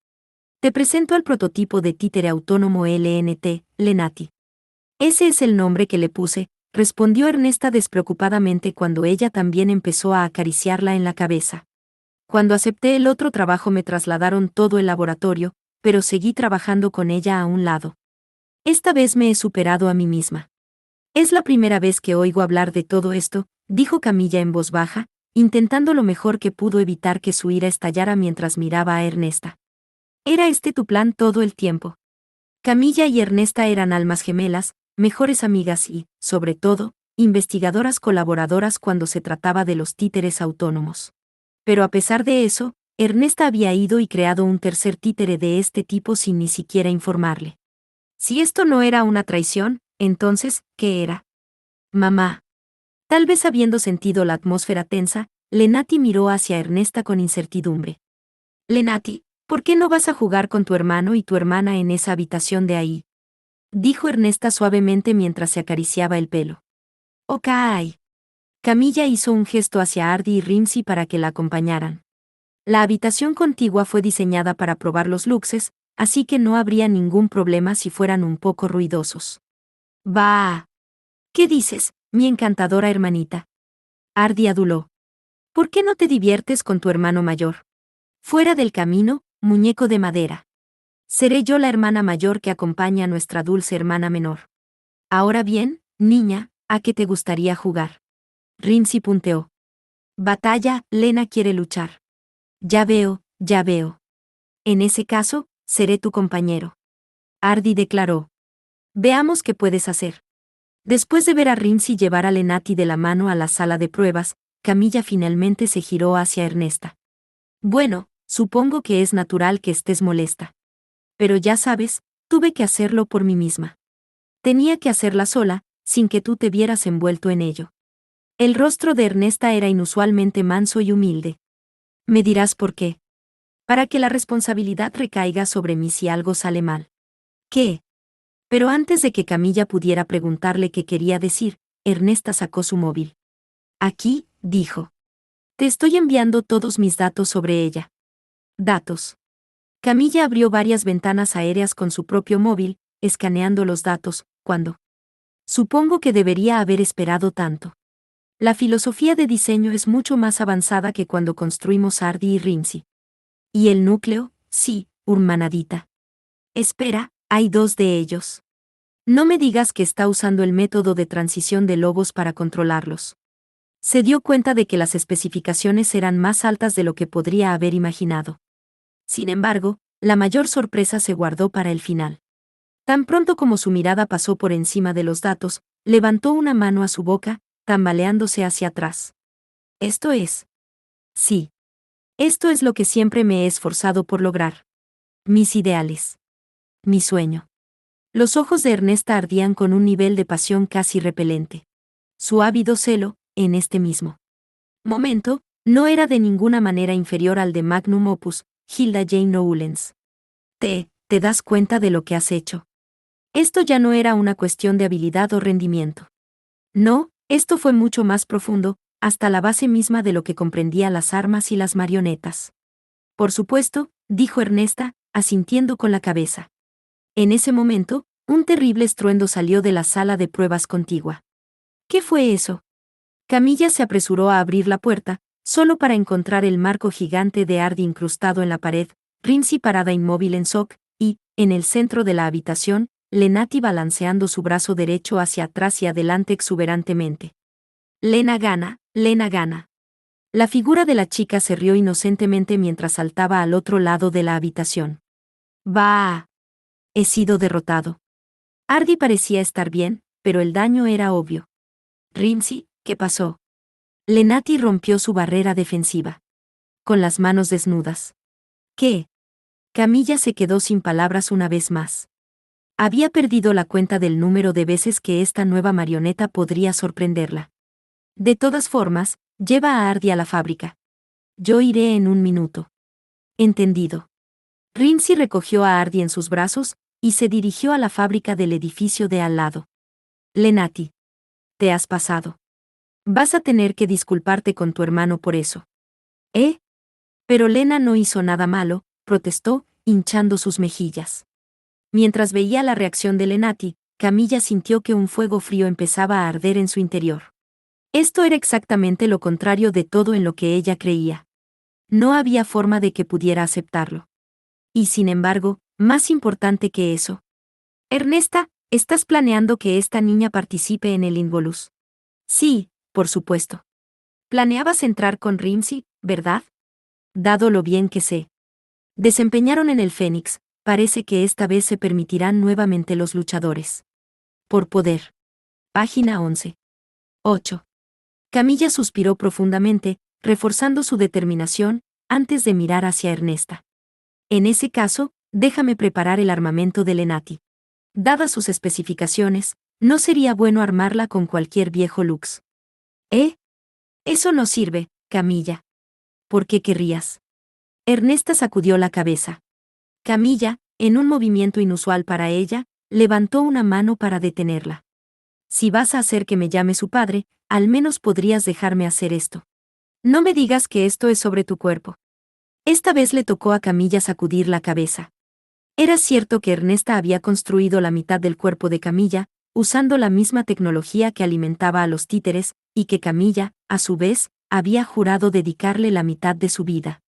Te presento al prototipo de títere autónomo LNT, Lenati. Ese es el nombre que le puse, respondió Ernesta despreocupadamente cuando ella también empezó a acariciarla en la cabeza. Cuando acepté el otro trabajo me trasladaron todo el laboratorio, pero seguí trabajando con ella a un lado. Esta vez me he superado a mí misma. Es la primera vez que oigo hablar de todo esto, dijo Camilla en voz baja, intentando lo mejor que pudo evitar que su ira estallara mientras miraba a Ernesta. ¿Era este tu plan todo el tiempo? Camilla y Ernesta eran almas gemelas, mejores amigas y, sobre todo, investigadoras colaboradoras cuando se trataba de los títeres autónomos. Pero a pesar de eso, Ernesta había ido y creado un tercer títere de este tipo sin ni siquiera informarle. Si esto no era una traición, entonces, ¿qué era? Mamá. Tal vez habiendo sentido la atmósfera tensa, Lenati miró hacia Ernesta con incertidumbre. Lenati, ¿por qué no vas a jugar con tu hermano y tu hermana en esa habitación de ahí? Dijo Ernesta suavemente mientras se acariciaba el pelo. Ok. Camilla hizo un gesto hacia Ardi y Rimsy para que la acompañaran. La habitación contigua fue diseñada para probar los luxes, así que no habría ningún problema si fueran un poco ruidosos. Bah. ¿Qué dices, mi encantadora hermanita? Ardi aduló. ¿Por qué no te diviertes con tu hermano mayor? Fuera del camino, muñeco de madera. Seré yo la hermana mayor que acompaña a nuestra dulce hermana menor. Ahora bien, niña, ¿a qué te gustaría jugar? Rimsy punteó. Batalla, Lena quiere luchar. Ya veo, ya veo. En ese caso, seré tu compañero. Ardi declaró. Veamos qué puedes hacer. Después de ver a Rimsy llevar a Lenati de la mano a la sala de pruebas, Camilla finalmente se giró hacia Ernesta. Bueno, supongo que es natural que estés molesta. Pero ya sabes, tuve que hacerlo por mí misma. Tenía que hacerla sola, sin que tú te vieras envuelto en ello. El rostro de Ernesta era inusualmente manso y humilde. Me dirás por qué. Para que la responsabilidad recaiga sobre mí si algo sale mal. ¿Qué? Pero antes de que Camilla pudiera preguntarle qué quería decir, Ernesta sacó su móvil. Aquí, dijo. Te estoy enviando todos mis datos sobre ella. Datos. Camilla abrió varias ventanas aéreas con su propio móvil, escaneando los datos, cuando. Supongo que debería haber esperado tanto. La filosofía de diseño es mucho más avanzada que cuando construimos Ardi y Rimsy. ¿Y el núcleo? Sí, hermanadita. Espera, hay dos de ellos. No me digas que está usando el método de transición de lobos para controlarlos. Se dio cuenta de que las especificaciones eran más altas de lo que podría haber imaginado. Sin embargo, la mayor sorpresa se guardó para el final. Tan pronto como su mirada pasó por encima de los datos, levantó una mano a su boca, tambaleándose hacia atrás. Esto es. Sí. Esto es lo que siempre me he esforzado por lograr. Mis ideales. Mi sueño. Los ojos de Ernesta ardían con un nivel de pasión casi repelente. Su ávido celo, en este mismo momento, no era de ninguna manera inferior al de Magnum Opus, Hilda Jane Nowlens. ¿Te das cuenta de lo que has hecho? Esto ya no era una cuestión de habilidad o rendimiento. No, esto fue mucho más profundo, hasta la base misma de lo que comprendía las armas y las marionetas. Por supuesto, dijo Ernesta, asintiendo con la cabeza. En ese momento, un terrible estruendo salió de la sala de pruebas contigua. ¿Qué fue eso? Camilla se apresuró a abrir la puerta, solo para encontrar el marco gigante de Ardi incrustado en la pared, Rimsy parada inmóvil en shock, y, en el centro de la habitación, Lenati balanceando su brazo derecho hacia atrás y adelante exuberantemente. Lena gana, Lena gana. La figura de la chica se rió inocentemente mientras saltaba al otro lado de la habitación. ¡Bah! He sido derrotado. Ardi parecía estar bien, pero el daño era obvio. Rimsy, ¿qué pasó? Lenati rompió su barrera defensiva. Con las manos desnudas. ¿Qué? Camilla se quedó sin palabras una vez más. Había perdido la cuenta del número de veces que esta nueva marioneta podría sorprenderla. De todas formas, lleva a Ardi a la fábrica. Yo iré en un minuto. Entendido. Rimsy recogió a Ardi en sus brazos y se dirigió a la fábrica del edificio de al lado. Lenati. Te has pasado. Vas a tener que disculparte con tu hermano por eso. ¿Eh? Pero Lena no hizo nada malo, protestó, hinchando sus mejillas. Mientras veía la reacción de Lenati, Camilla sintió que un fuego frío empezaba a arder en su interior. Esto era exactamente lo contrario de todo en lo que ella creía. No había forma de que pudiera aceptarlo. Y sin embargo, más importante que eso. Ernesta, ¿estás planeando que esta niña participe en el Involus? Sí, por supuesto. Planeabas entrar con Rimsy, ¿verdad? Dado lo bien que sé. Desempeñaron en el Fénix, parece que esta vez se permitirán nuevamente los luchadores. Por poder. Página 11. 8. Camilla suspiró profundamente, reforzando su determinación, antes de mirar hacia Ernesta. En ese caso, déjame preparar el armamento de Lenati. Dadas sus especificaciones, no sería bueno armarla con cualquier viejo Lux. ¿Eh? Eso no sirve, Camilla. ¿Por qué querrías? Ernesta sacudió la cabeza. Camilla, en un movimiento inusual para ella, levantó una mano para detenerla. Si vas a hacer que me llame su padre, al menos podrías dejarme hacer esto. No me digas que esto es sobre tu cuerpo. Esta vez le tocó a Camilla sacudir la cabeza. Era cierto que Ernesta había construido la mitad del cuerpo de Camilla, usando la misma tecnología que alimentaba a los títeres, y que Camilla, a su vez, había jurado dedicarle la mitad de su vida.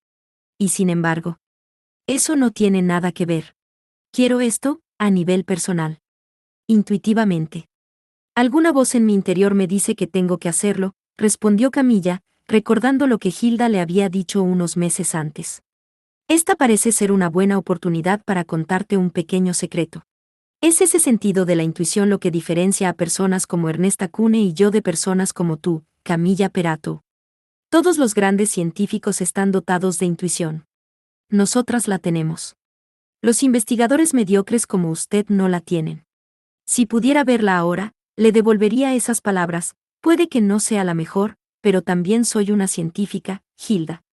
Y sin embargo, eso no tiene nada que ver. Quiero esto, a nivel personal. Intuitivamente. Alguna voz en mi interior me dice que tengo que hacerlo, respondió Camilla, recordando lo que Hilda le había dicho unos meses antes. Esta parece ser una buena oportunidad para contarte un pequeño secreto. Es ese sentido de la intuición lo que diferencia a personas como Ernesta Cune y yo de personas como tú, Camilla Perato. Todos los grandes científicos están dotados de intuición. Nosotras la tenemos. Los investigadores mediocres como usted no la tienen. Si pudiera verla ahora, le devolvería esas palabras, puede que no sea la mejor, pero también soy una científica, Hilda.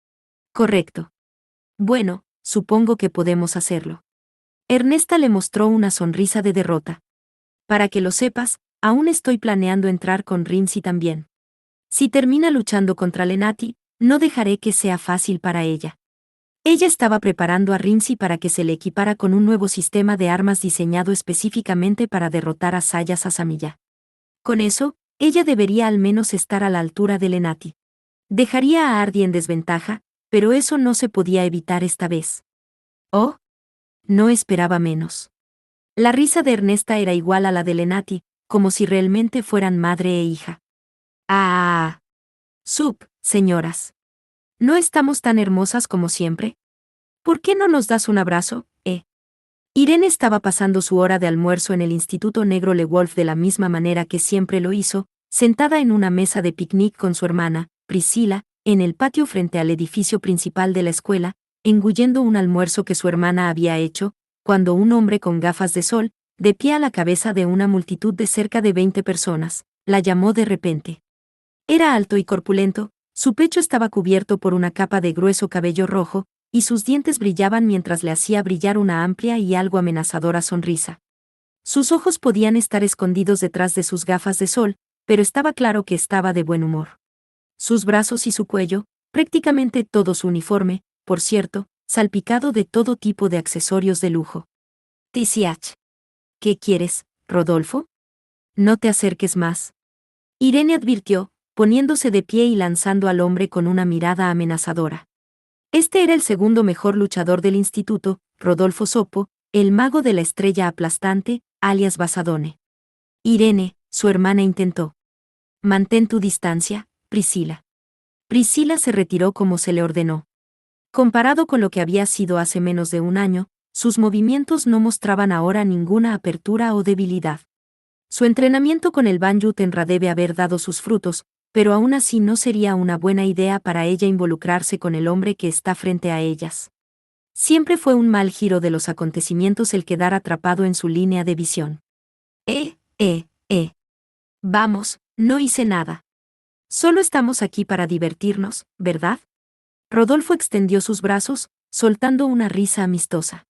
Correcto. Bueno, supongo que podemos hacerlo. Ernesta le mostró una sonrisa de derrota. Para que lo sepas, aún estoy planeando entrar con Rimsy también. Si termina luchando contra Lenati, no dejaré que sea fácil para ella. Ella estaba preparando a Rimsy para que se le equipara con un nuevo sistema de armas diseñado específicamente para derrotar a Saya Sasamiya. Con eso, ella debería al menos estar a la altura de Lenati. Dejaría a Ardi en desventaja, pero eso no se podía evitar esta vez. Oh, no esperaba menos. La risa de Ernesta era igual a la de Lenati, como si realmente fueran madre e hija. Ah. Señoras. ¿No estamos tan hermosas como siempre? ¿Por qué no nos das un abrazo, Irene estaba pasando su hora de almuerzo en el Instituto Negro Le Wolf de la misma manera que siempre lo hizo, sentada en una mesa de picnic con su hermana, Priscila, en el patio frente al edificio principal de la escuela, engullendo un almuerzo que su hermana había hecho, cuando un hombre con gafas de sol, de pie a la cabeza de una multitud de cerca de 20 personas, la llamó de repente. Era alto y corpulento, su pecho estaba cubierto por una capa de grueso cabello rojo, y sus dientes brillaban mientras le hacía brillar una amplia y algo amenazadora sonrisa. Sus ojos podían estar escondidos detrás de sus gafas de sol, pero estaba claro que estaba de buen humor. Sus brazos y su cuello, prácticamente todo su uniforme, por cierto, salpicado de todo tipo de accesorios de lujo. TCH. ¿Qué quieres, Rodolfo? No te acerques más. Irene advirtió, poniéndose de pie y lanzando al hombre con una mirada amenazadora. Este era el segundo mejor luchador del instituto, Rodolfo Sopo, el mago de la estrella aplastante, alias Basadone. Irene, su hermana intentó. Mantén tu distancia, Priscila. Priscila se retiró como se le ordenó. Comparado con lo que había sido hace menos de un año, Sus movimientos no mostraban ahora ninguna apertura o debilidad. Su entrenamiento con el Banyutenra debe haber dado sus frutos, pero aún así no sería una buena idea para ella involucrarse con el hombre que está frente a ellas. Siempre fue un mal giro de los acontecimientos el quedar atrapado en su línea de visión. Vamos, no hice nada. Solo estamos aquí para divertirnos, ¿verdad? Rodolfo extendió sus brazos, soltando una risa amistosa.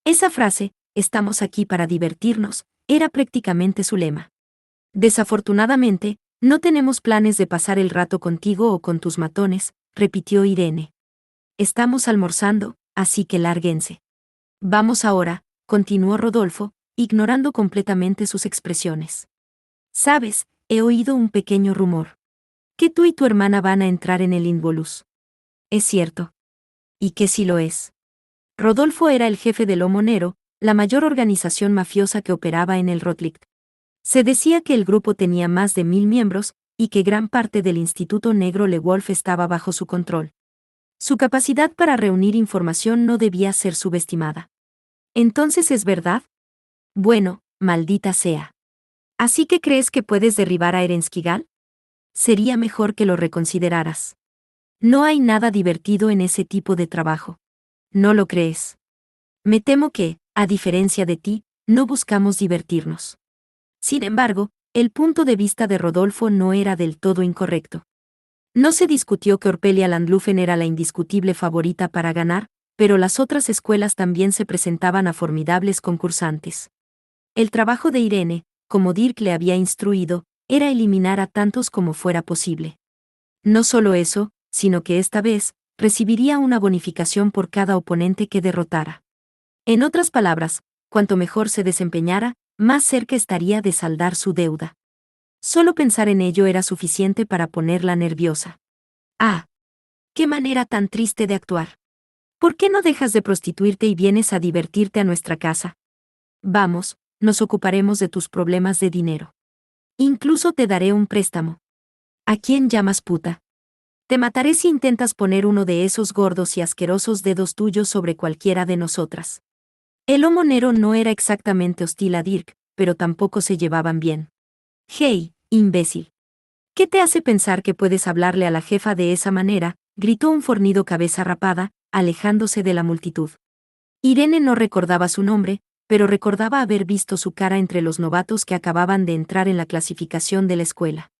Esa frase, estamos aquí para divertirnos, era prácticamente su lema. Desafortunadamente, no tenemos planes de pasar el rato contigo o con tus matones, repitió Irene. Estamos almorzando, así que lárguense. Vamos ahora, continuó Rodolfo, ignorando completamente sus expresiones. Sabes, he oído un pequeño rumor. Que tú y tu hermana van a entrar en el Involus. ¿Es cierto? ¿Y qué si lo es? Rodolfo era el jefe del Lomo Nero, la mayor organización mafiosa que operaba en el Rotlicht. Se decía que el grupo tenía más de 1000 miembros, y que gran parte del Instituto Negro Le Wolf estaba bajo su control. Su capacidad para reunir información no debía ser subestimada. ¿Entonces es verdad? Bueno, maldita sea. ¿Así que crees que puedes derribar a Erenskigal? Sería mejor que lo reconsideraras. No hay nada divertido en ese tipo de trabajo. ¿No lo crees? Me temo que, a diferencia de ti, no buscamos divertirnos. Sin embargo, el punto de vista de Rodolfo no era del todo incorrecto. No se discutió que Orpelia Landlufen era la indiscutible favorita para ganar, pero las otras escuelas también se presentaban a formidables concursantes. El trabajo de Irene, como Dirk le había instruido, era eliminar a tantos como fuera posible. No solo eso, sino que esta vez, recibiría una bonificación por cada oponente que derrotara. En otras palabras, cuanto mejor se desempeñara, más cerca estaría de saldar su deuda. Solo pensar en ello era suficiente para ponerla nerviosa. ¡Ah! ¡Qué manera tan triste de actuar! ¿Por qué no dejas de prostituirte y vienes a divertirte a nuestra casa? Vamos, nos ocuparemos de tus problemas de dinero. Incluso te daré un préstamo. ¿A quién llamas puta? Te mataré si intentas poner uno de esos gordos y asquerosos dedos tuyos sobre cualquiera de nosotras. El Lomo Nero no era exactamente hostil a Dirk, pero tampoco se llevaban bien. «Hey, imbécil. ¿Qué te hace pensar que puedes hablarle a la jefa de esa manera?», gritó un fornido cabeza rapada, alejándose de la multitud. Irene no recordaba su nombre, pero recordaba haber visto su cara entre los novatos que acababan de entrar en la clasificación de la escuela.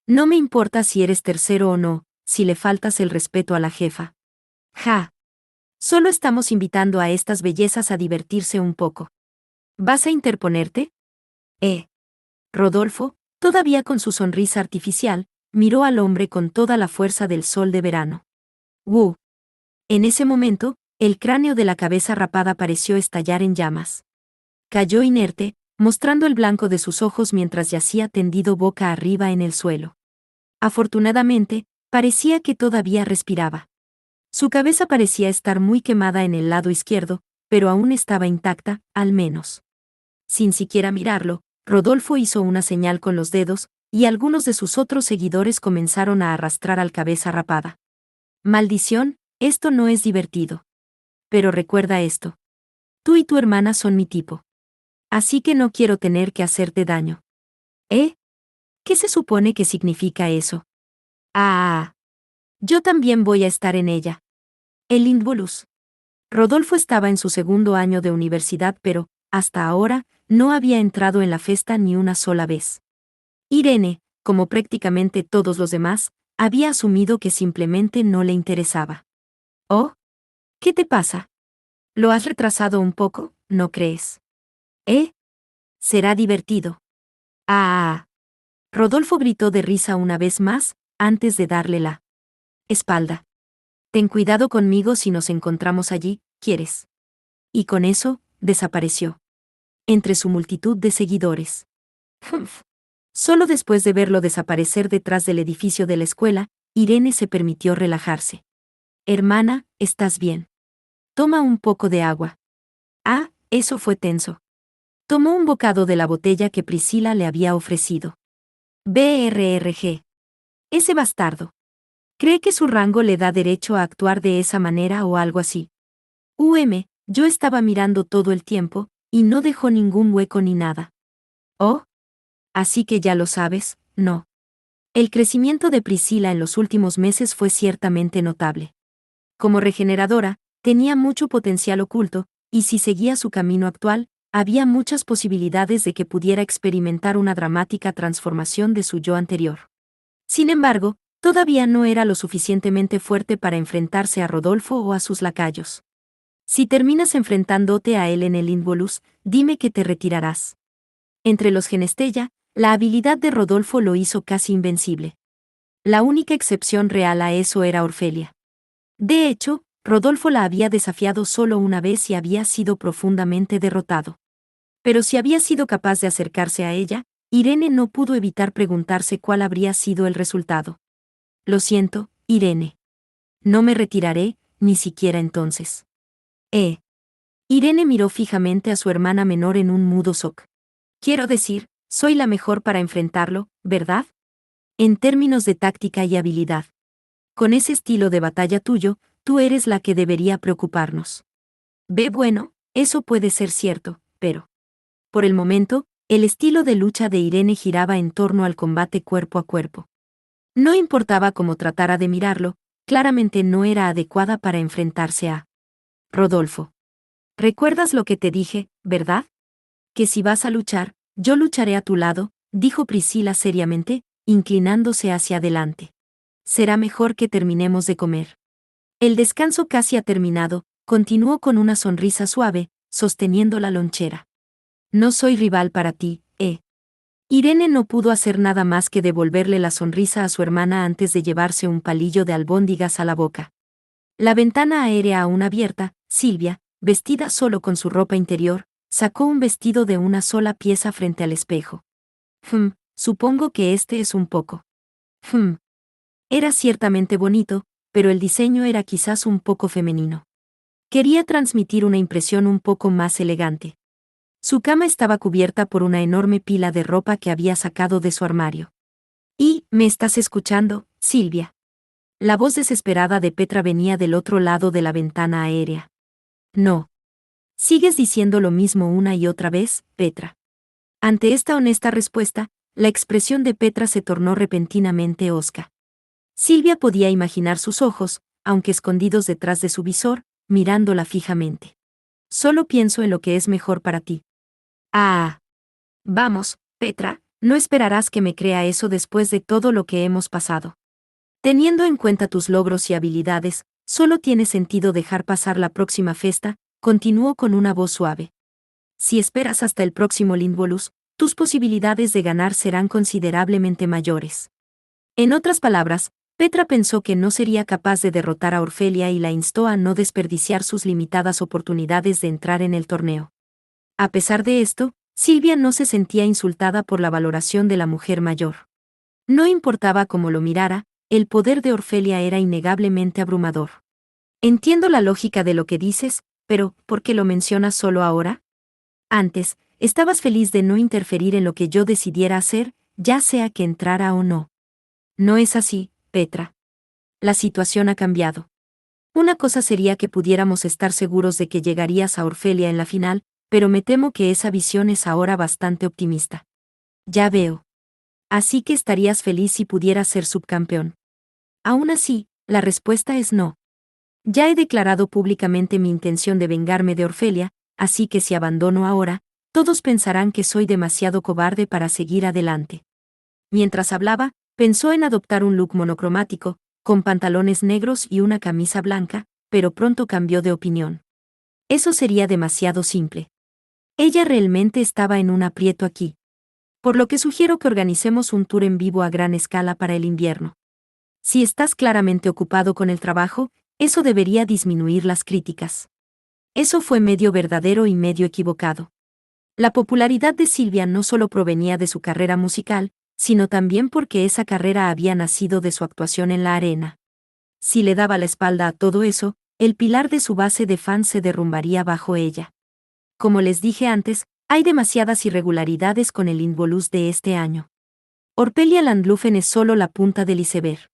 No me importa si eres tercero o no, si le faltas el respeto a la jefa. Ja. Solo estamos invitando a estas bellezas a divertirse un poco. ¿Vas a interponerte? Rodolfo, todavía con su sonrisa artificial, miró al hombre con toda la fuerza del sol de verano. ¡Wu! En ese momento, el cráneo de la cabeza rapada pareció estallar en llamas. Cayó inerte, mostrando el blanco de sus ojos mientras yacía tendido boca arriba en el suelo. Afortunadamente, parecía que todavía respiraba. Su cabeza parecía estar muy quemada en el lado izquierdo, pero aún estaba intacta, al menos. Sin siquiera mirarlo, Rodolfo hizo una señal con los dedos, y algunos de sus otros seguidores comenzaron a arrastrar al cabeza rapada. Maldición, esto no es divertido. Pero recuerda esto. Tú y tu hermana son mi tipo. Así que no quiero tener que hacerte daño. ¿Qué se supone que significa eso? Ah. Yo también voy a estar en ella. El Involus. Rodolfo estaba en su segundo año de universidad, pero, hasta ahora, no había entrado en la fiesta ni una sola vez. Irene, como prácticamente todos los demás, había asumido que simplemente no le interesaba. «Oh, ¿qué te pasa? Lo has retrasado un poco, ¿no crees? Será divertido». «Ah». Rodolfo gritó de risa una vez más, antes de darle la espalda. «Ten cuidado conmigo si nos encontramos allí, ¿quieres?». Y con eso, desapareció. Entre su multitud de seguidores. Solo después de verlo desaparecer detrás del edificio de la escuela, Irene se permitió relajarse. «Hermana, ¿estás bien? Toma un poco de agua». Ah, eso fue tenso. Tomó un bocado de la botella que Priscila le había ofrecido. «BRRG. Ese bastardo. ¿Cree que su rango le da derecho a actuar de esa manera o algo así? Yo estaba mirando todo el tiempo, y no dejó ningún hueco ni nada. Oh, así que ya lo sabes, ¿no? El crecimiento de Priscila en los últimos meses fue ciertamente notable. Como regeneradora, tenía mucho potencial oculto, y si seguía su camino actual, había muchas posibilidades de que pudiera experimentar una dramática transformación de su yo anterior. Sin embargo, todavía no era lo suficientemente fuerte para enfrentarse a Rodolfo o a sus lacayos. Si terminas enfrentándote a él en el Involus, dime que te retirarás. Entre los Genestella, la habilidad de Rodolfo lo hizo casi invencible. La única excepción real a eso era Orfelia. De hecho, Rodolfo la había desafiado solo una vez y había sido profundamente derrotado. Pero si había sido capaz de acercarse a ella, Irene no pudo evitar preguntarse cuál habría sido el resultado. Lo siento, Irene. No me retiraré, ni siquiera entonces. Irene miró fijamente a su hermana menor en un mudo shock. Quiero decir, soy la mejor para enfrentarlo, ¿verdad? En términos de táctica y habilidad. Con ese estilo de batalla tuyo, tú eres la que debería preocuparnos. Bueno, eso puede ser cierto, pero... Por el momento, el estilo de lucha de Irene giraba en torno al combate cuerpo a cuerpo. No importaba cómo tratara de mirarlo, claramente no era adecuada para enfrentarse a Rodolfo. ¿Recuerdas lo que te dije, verdad? Que si vas a luchar, yo lucharé a tu lado, dijo Priscila seriamente, inclinándose hacia adelante. Será mejor que terminemos de comer. El descanso casi ha terminado, continuó con una sonrisa suave, sosteniendo la lonchera. No soy rival para ti, Irene no pudo hacer nada más que devolverle la sonrisa a su hermana antes de llevarse un palillo de albóndigas a la boca. La ventana aérea aún abierta, Silvia, vestida solo con su ropa interior, sacó un vestido de una sola pieza frente al espejo. Supongo que este es un poco. Era ciertamente bonito, pero el diseño era quizás un poco femenino. Quería transmitir una impresión un poco más elegante. Su cama estaba cubierta por una enorme pila de ropa que había sacado de su armario. ¿Me estás escuchando, Silvia? La voz desesperada de Petra venía del otro lado de la ventana aérea. No. ¿Sigues diciendo lo mismo una y otra vez, Petra? Ante esta honesta respuesta, la expresión de Petra se tornó repentinamente hosca. Silvia podía imaginar sus ojos, aunque escondidos detrás de su visor, mirándola fijamente. Solo pienso en lo que es mejor para ti. Vamos, Petra, no esperarás que me crea eso después de todo lo que hemos pasado. Teniendo en cuenta tus logros y habilidades, solo tiene sentido dejar pasar la próxima fiesta, continuó con una voz suave. Si esperas hasta el próximo Lindvolus, tus posibilidades de ganar serán considerablemente mayores. En otras palabras, Petra pensó que no sería capaz de derrotar a Orfelia y la instó a no desperdiciar sus limitadas oportunidades de entrar en el torneo. A pesar de esto, Silvia no se sentía insultada por la valoración de la mujer mayor. No importaba cómo lo mirara, el poder de Orfelia era innegablemente abrumador. Entiendo la lógica de lo que dices, pero ¿por qué lo mencionas solo ahora? Antes, estabas feliz de no interferir en lo que yo decidiera hacer, ya sea que entrara o no. No es así, Petra. La situación ha cambiado. Una cosa sería que pudiéramos estar seguros de que llegarías a Orfelia en la final, pero me temo que esa visión es ahora bastante optimista. Ya veo. Así que estarías feliz si pudieras ser subcampeón. Aún así, la respuesta es no. Ya he declarado públicamente mi intención de vengarme de Orfelia, así que si abandono ahora, todos pensarán que soy demasiado cobarde para seguir adelante. Mientras hablaba, pensó en adoptar un look monocromático, con pantalones negros y una camisa blanca, pero pronto cambió de opinión. Eso sería demasiado simple. Ella realmente estaba en un aprieto aquí. Por lo que sugiero que organicemos un tour en vivo a gran escala para el invierno. Si estás claramente ocupado con el trabajo, eso debería disminuir las críticas. Eso fue medio verdadero y medio equivocado. La popularidad de Silvia no solo provenía de su carrera musical, sino también porque esa carrera había nacido de su actuación en la arena. Si le daba la espalda a todo eso, el pilar de su base de fans se derrumbaría bajo ella. Como les dije antes, hay demasiadas irregularidades con el Involus de este año. Orfelia Landlufen es solo la punta del iceberg.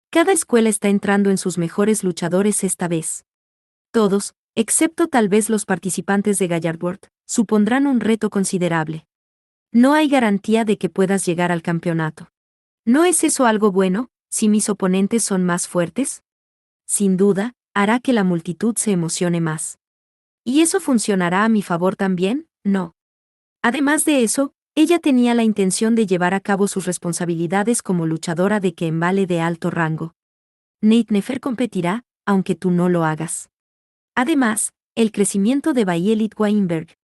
Cada escuela está entrando en sus mejores luchadores esta vez. Todos, excepto tal vez los participantes de Gallardboard, supondrán un reto considerable. No hay garantía de que puedas llegar al campeonato. ¿No es eso algo bueno, si mis oponentes son más fuertes? Sin duda, hará que la multitud se emocione más. ¿Y eso funcionará a mi favor también? No. Además de eso, ella tenía la intención de llevar a cabo sus responsabilidades como luchadora de Kembale de alto rango. Nate Nefer competirá, aunque tú no lo hagas. Además, el crecimiento de Violet Weinberg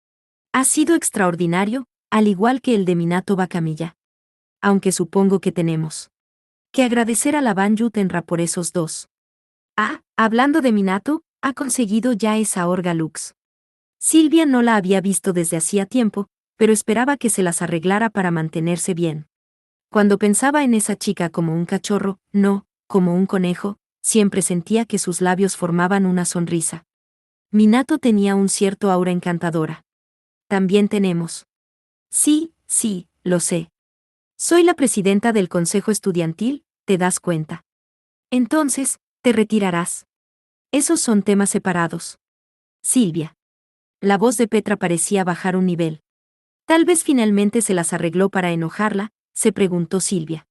ha sido extraordinario, al igual que el de Minato Bakamilla. Aunque supongo que tenemos que agradecer a la Banyu Tenra por esos dos. Ah, hablando de Minato, ha conseguido ya esa Orga Lux. Silvia no la había visto desde hacía tiempo, pero esperaba que se las arreglara para mantenerse bien. Cuando pensaba en esa chica como un cachorro, no, como un conejo, siempre sentía que sus labios formaban una sonrisa. Minato tenía un cierto aura encantadora. También tenemos. Sí, sí, lo sé. Soy la presidenta del consejo estudiantil, ¿te das cuenta? Entonces, te retirarás. Esos son temas separados. Silvia. La voz de Petra parecía bajar un nivel. Tal vez finalmente se las arregló para enojarla, se preguntó Silvia.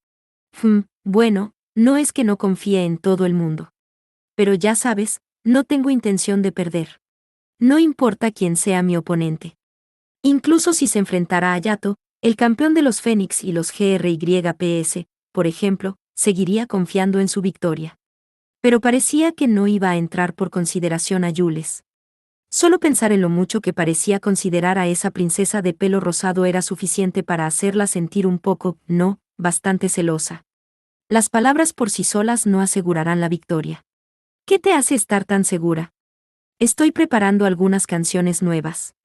Bueno, no es que no confíe en todo el mundo. Pero ya sabes, no tengo intención de perder. No importa quién sea mi oponente. Incluso si se enfrentara a Yato, el campeón de los Fénix y los GRYPS, por ejemplo, seguiría confiando en su victoria. Pero parecía que no iba a entrar por consideración a Jules. Solo pensar en lo mucho que parecía considerar a esa princesa de pelo rosado era suficiente para hacerla sentir un poco, no, bastante celosa. Las palabras por sí solas no asegurarán la victoria. ¿Qué te hace estar tan segura? Estoy preparando algunas canciones nuevas.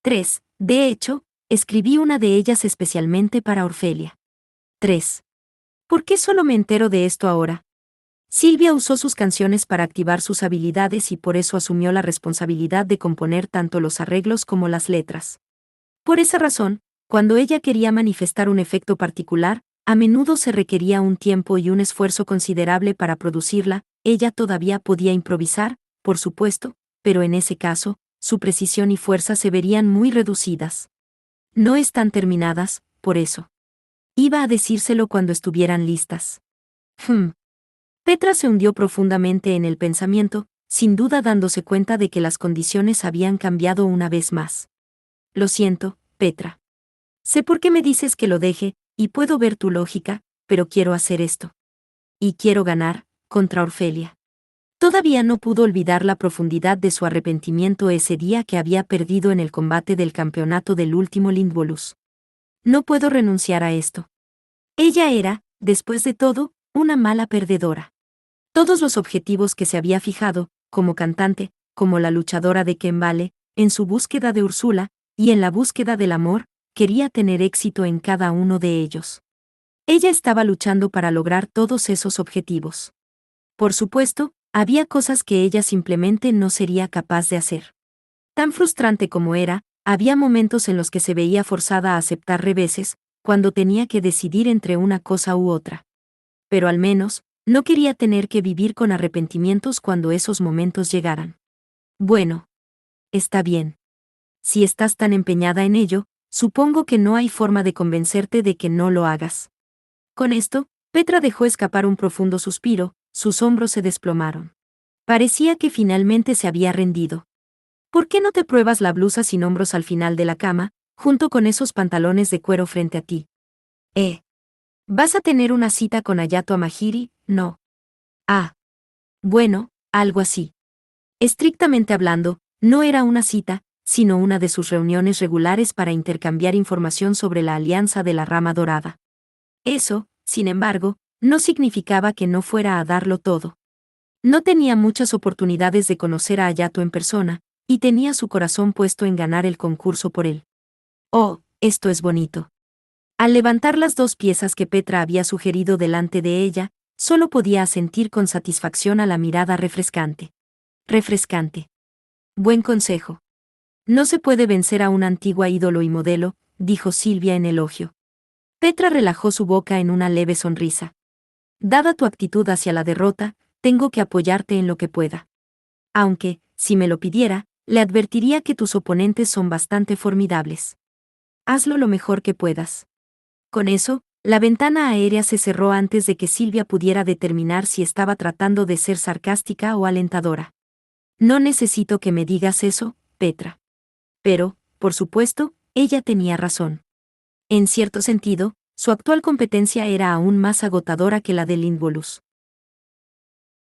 3. De hecho, escribí una de ellas especialmente para Orfelia. 3. ¿Por qué solo me entero de esto ahora? Silvia usó sus canciones para activar sus habilidades y por eso asumió la responsabilidad de componer tanto los arreglos como las letras. Por esa razón, cuando ella quería manifestar un efecto particular, a menudo se requería un tiempo y un esfuerzo considerable para producirla. Ella todavía podía improvisar, por supuesto, pero en ese caso, su precisión y fuerza se verían muy reducidas. No están terminadas, por eso. Iba a decírselo cuando estuvieran listas. Petra se hundió profundamente en el pensamiento, sin duda dándose cuenta de que las condiciones habían cambiado una vez más. Lo siento, Petra. Sé por qué me dices que lo deje, y puedo ver tu lógica, pero quiero hacer esto. Y quiero ganar, contra Orfelia. Todavía no pudo olvidar la profundidad de su arrepentimiento ese día que había perdido en el combate del campeonato del último Lindbolus. No puedo renunciar a esto. Ella era, después de todo, una mala perdedora. Todos los objetivos que se había fijado, como cantante, como la luchadora de Kembale, en su búsqueda de Úrsula, y en la búsqueda del amor, quería tener éxito en cada uno de ellos. Ella estaba luchando para lograr todos esos objetivos. Por supuesto, había cosas que ella simplemente no sería capaz de hacer. Tan frustrante como era, había momentos en los que se veía forzada a aceptar reveses, cuando tenía que decidir entre una cosa u otra. Pero al menos, no quería tener que vivir con arrepentimientos cuando esos momentos llegaran. Bueno. Está bien. Si estás tan empeñada en ello, supongo que no hay forma de convencerte de que no lo hagas. Con esto, Petra dejó escapar un profundo suspiro, sus hombros se desplomaron. Parecía que finalmente se había rendido. ¿Por qué no te pruebas la blusa sin hombros al final de la cama, junto con esos pantalones de cuero frente a ti? ¿Vas a tener una cita con Ayato Amahiri? No. Ah. Bueno, algo así. Estrictamente hablando, no era una cita, sino una de sus reuniones regulares para intercambiar información sobre la alianza de la Rama Dorada. Eso, sin embargo, no significaba que no fuera a darlo todo. No tenía muchas oportunidades de conocer a Ayato en persona, y tenía su corazón puesto en ganar el concurso por él. Oh, esto es bonito. Al levantar las dos piezas que Petra había sugerido delante de ella, solo podía asentir con satisfacción a la mirada refrescante. Refrescante. Buen consejo. No se puede vencer a un antigua ídolo y modelo, dijo Silvia en elogio. Petra relajó su boca en una leve sonrisa. Dada tu actitud hacia la derrota, tengo que apoyarte en lo que pueda. Aunque, si me lo pidiera, le advertiría que tus oponentes son bastante formidables. Hazlo lo mejor que puedas. Con eso, la ventana aérea se cerró antes de que Silvia pudiera determinar si estaba tratando de ser sarcástica o alentadora. No necesito que me digas eso, Petra. Pero, por supuesto, ella tenía razón. En cierto sentido, su actual competencia era aún más agotadora que la del Involus.